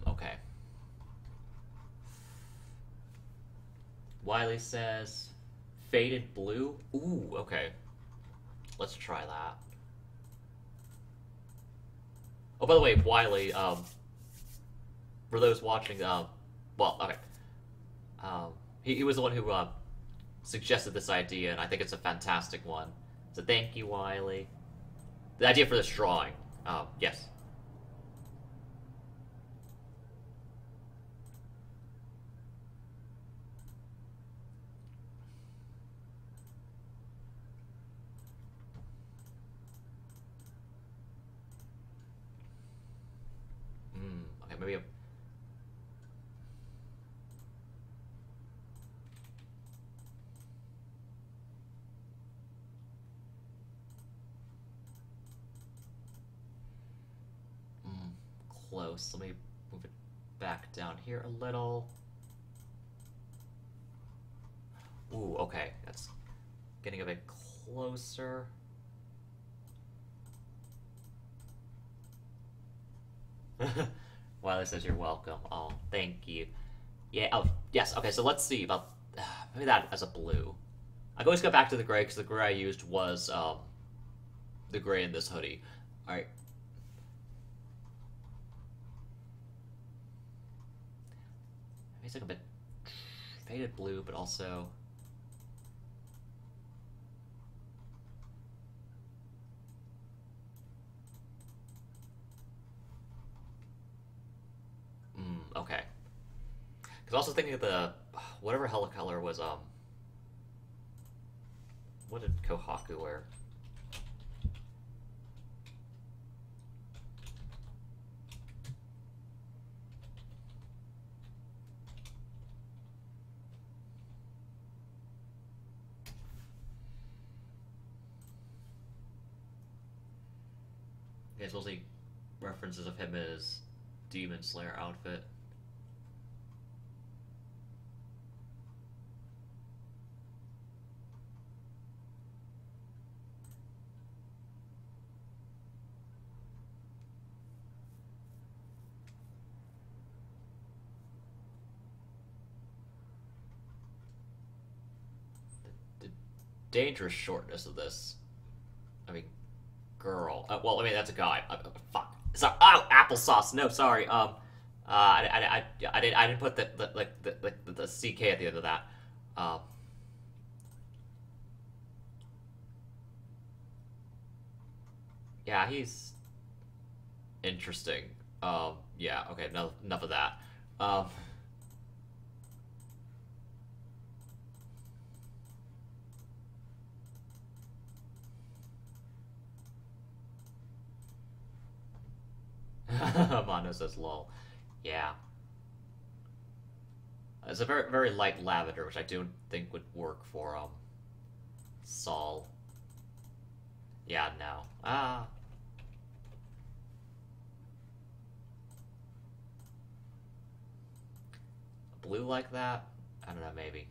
Okay. Wiley says, faded blue? Ooh, okay. Let's try that. Oh, by the way, Wiley, for those watching, well, okay. He was the one who, suggested this idea, and I think it's a fantastic one. So thank you, Wiley. The idea for this drawing. Yes. Okay, maybe a... close. Let me move it back down here a little. Ooh, okay. That's getting a bit closer. Wiley says you're welcome. Oh, thank you. Yeah, oh, yes. Okay, so let's see about maybe that as a blue. I can always go back to the gray because the gray I used was the gray in this hoodie. All right. Maybe it's like a bit faded blue, but also. Okay. Because I was also thinking of the whatever hella color was what did Kohaku wear? Yeah, it's mostly references of him as Demon Slayer outfit. The dangerous shortness of this. I mean, girl. Well, I mean, that's a guy. Fuck. Sorry. Oh, applesauce. No, sorry. I didn't put the CK at the end of that. Um, yeah, he's interesting. Yeah, okay, enough of that. Um, Mondo says lol. Yeah. It's a very light lavender, which I don't think would work for Saul. Yeah, no. Blue like that? I don't know, maybe.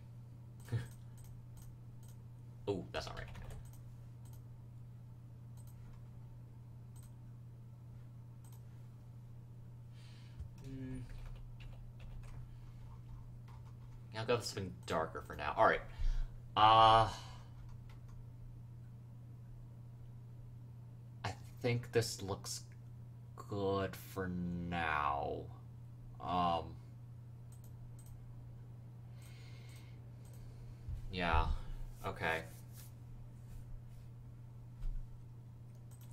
Ooh, that's not right. Mm, I'll go with something darker for now. Alright. Uh I think this looks good for now. Um yeah. Okay.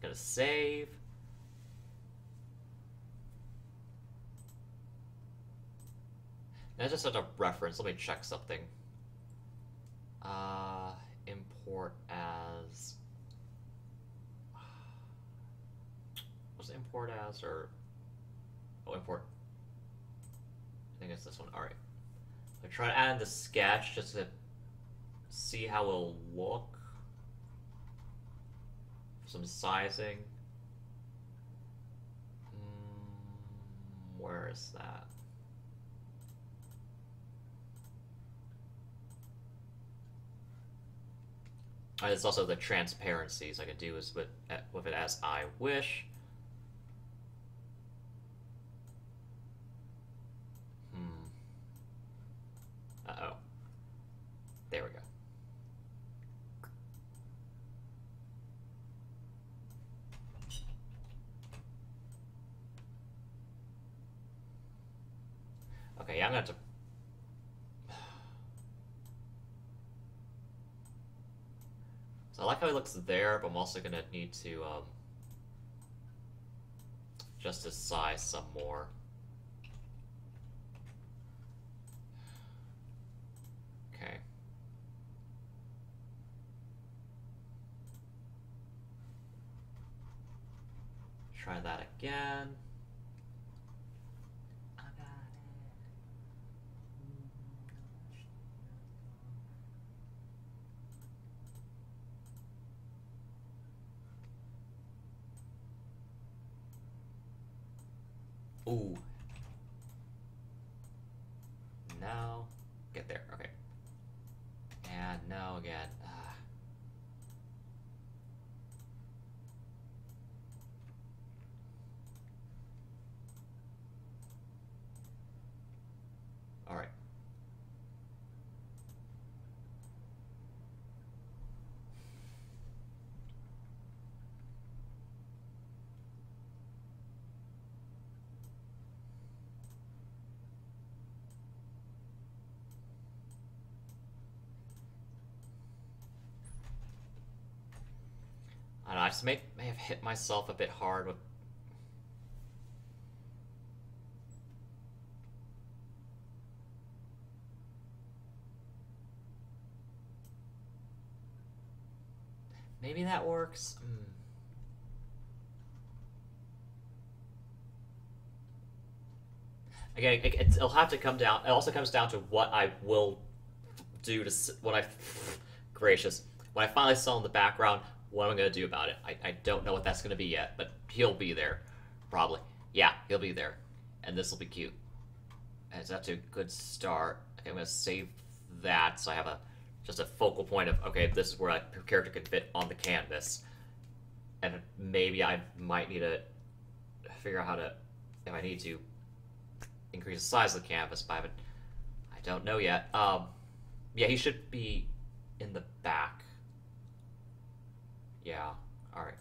Gonna save. That's just a reference. Let me check something. Import as. Was it import as or. Oh, import. I think it's this one. Alright. I'm trying to add in the sketch just to see how it'll look. Some sizing. Where is that? There's also the transparencies I can do is with it as I wish. Uh-oh. There we go. Okay, yeah, I'm gonna have to. So I like how he looks there, but I'm also gonna need to just to size some more. Okay. Try that again. Ooh. No. Get there. Okay. And no again. All right. I don't know, I just may have hit myself a bit hard with. Maybe that works. Again, it'll have to come down. It also comes down to what I will do to when I. Gracious. When I finally saw in the background, what am I going to do about it? I don't know what that's going to be yet, but he'll be there. Probably. Yeah, he'll be there. And this will be cute. And that's a good start. Okay, I'm going to save that so I have just a focal point of, okay, this is where a character can fit on the canvas. And maybe I might need to figure out how to, if I need to, increase the size of the canvas, but I don't know yet. Yeah, he should be in the back. Yeah, alright.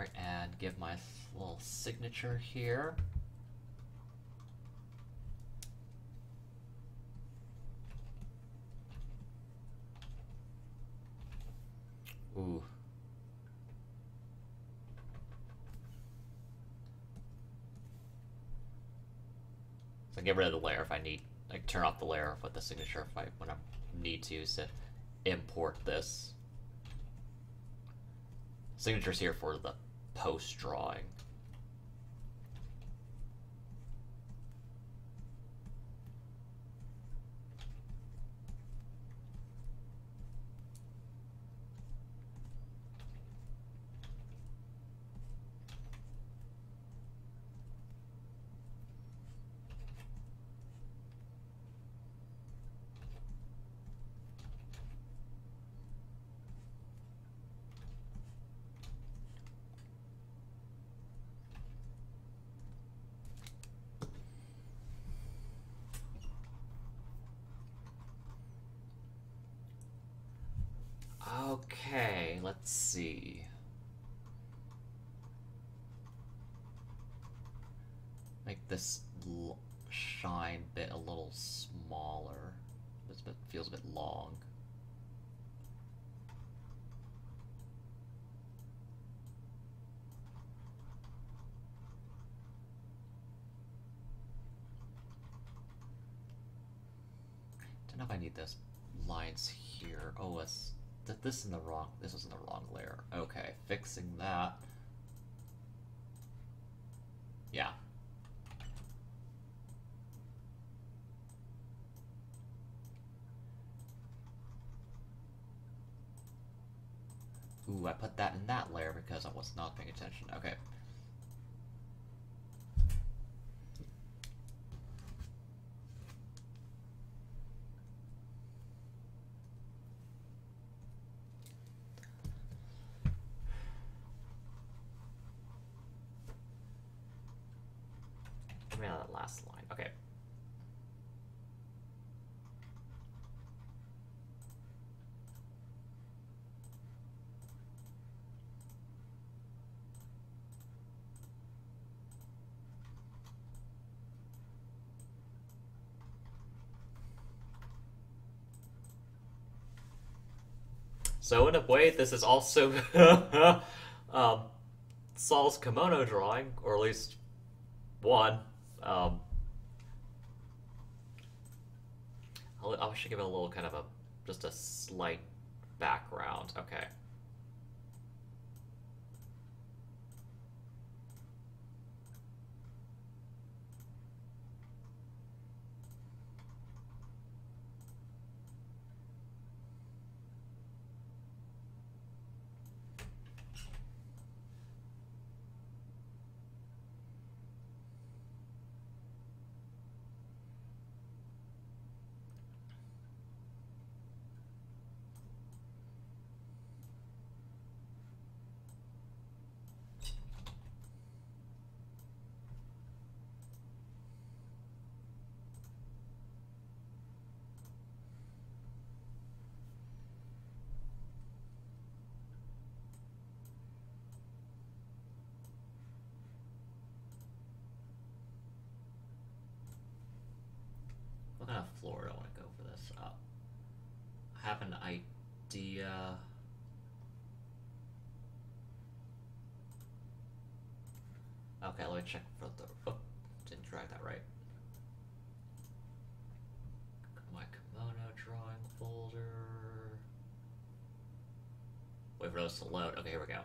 Alright, and give my little signature here. Ooh. So get rid of the layer if I need, like turn off the layer with the signature if I when I need to import this. Signature's here for the post drawing. Okay, let's see. Make this shine bit a little smaller. This bit feels a bit long. Don't know if I need this lines here. Oh, it's this in the wrong. This was in the wrong layer. Okay, fixing that. Yeah. Ooh, I put that in that layer because I was not paying attention. Okay. That last line. Okay. So in a way, this is also Saul's kimono drawing, or at least one. I should give it a little kind of just a slight background. Okay. What kind of floor do I want to go for this? I have an idea. Okay, let me check for the. Oh, didn't drag that right. My kimono drawing folder. Wait for those to load. Okay, here we go.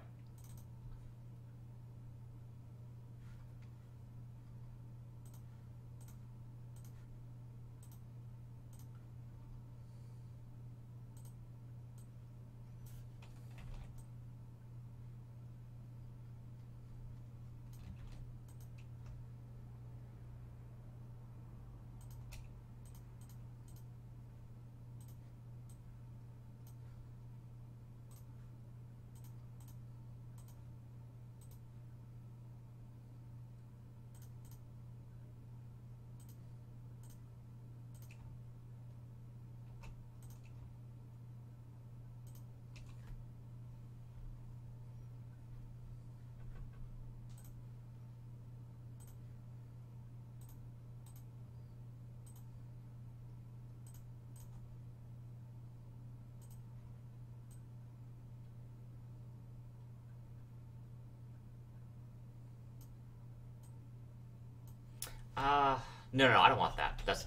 No, I don't want that. That's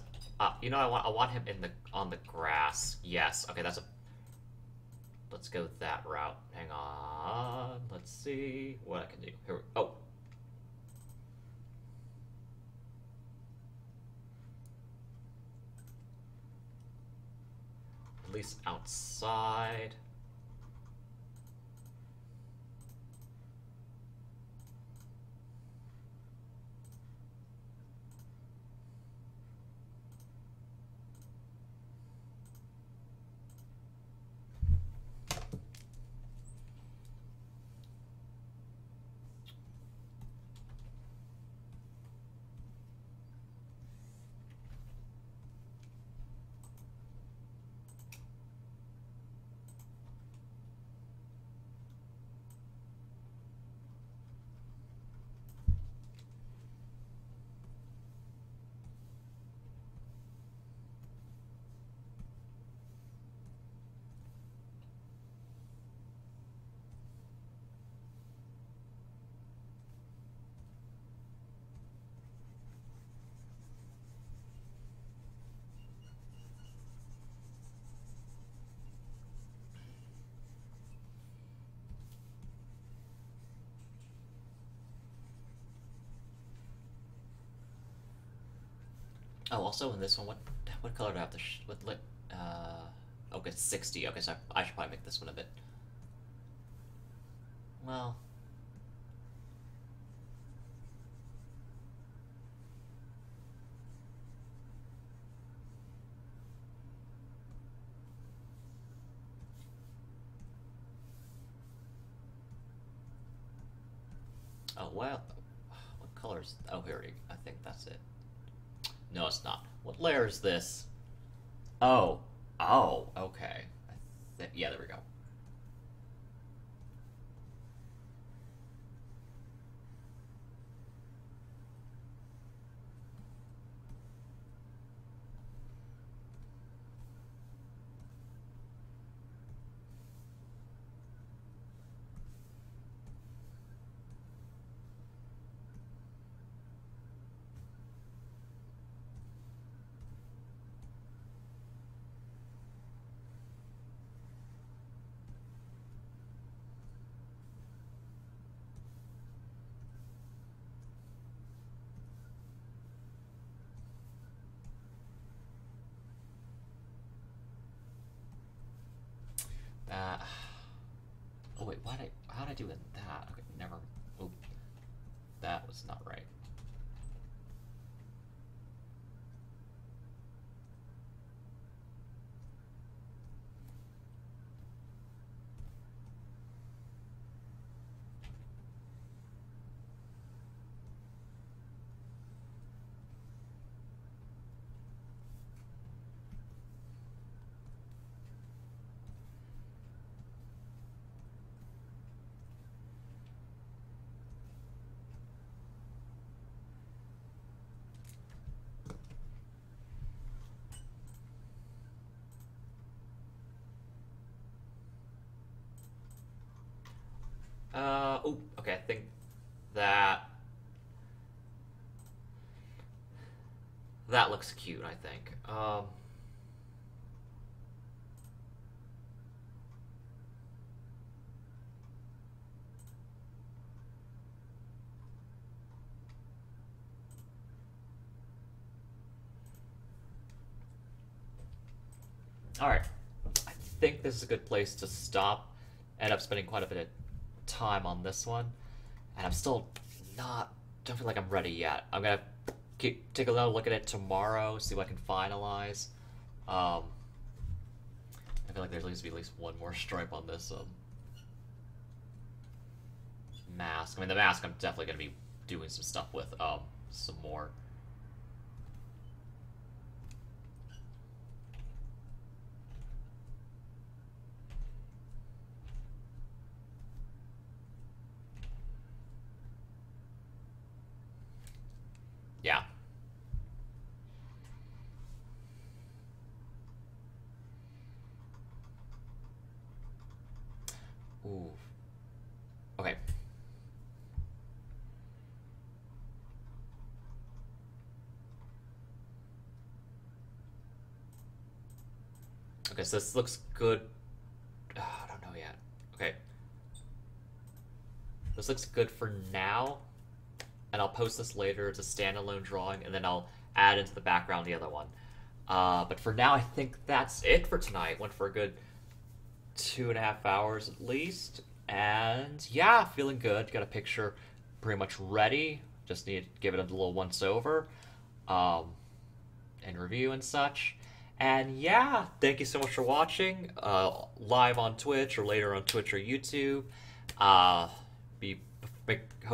you know, I want him in the on the grass. Yes. Okay, that's a. Let's go that route. Hang on. Let's see what I can do. Here. Oh. At least outside. Oh, also in this one, what color do I have to what lit? Okay, 60. Okay, so I should probably make this one a bit. Well. Oh well. What colors? Oh, here we. I think that's it. No, it's not. What layer is this? Oh. Oh, okay. Yeah, there we go. That. Oh wait, how did I do it? That? Okay, never. Oh, that was not right. Oh, okay. I think that that looks cute. I think. All right. I think this is a good place to stop. End up spending quite a bit of time on this one, and I'm still not. Don't feel like I'm ready yet. I'm gonna take another look at it tomorrow, see what I can finalize. Um, I feel like there needs to be at least one more stripe on this mask. I mean, the mask I'm definitely gonna be doing some stuff with. Some more. Yeah. Ooh. Okay. Okay, so this looks good. I don't know yet. Okay. This looks good for now. And I'll post this later as a standalone drawing, and then I'll add into the background the other one. But for now, I think that's it for tonight. Went for a good 2.5 hours at least. And yeah, feeling good. Got a picture pretty much ready. Just need to give it a little once over. And review and such. And yeah, thank you so much for watching. Live on Twitch or later on Twitch or YouTube. Hope you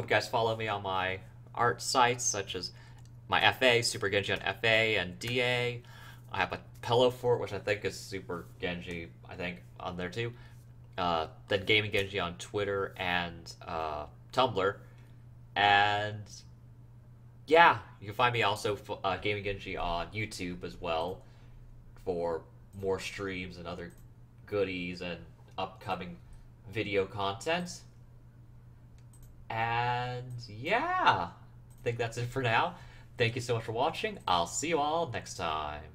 guys follow me on my art sites such as my FA, Super Genji on FA and DA. I have a pillow fort, which I think is Super Genji, I think, on there too. Then Gaming Genji on Twitter and Tumblr. And yeah, you can find me also Gaming Genji on YouTube as well for more streams and other goodies and upcoming video content. And yeah, I think that's it for now. Thank you so much for watching. I'll see you all next time.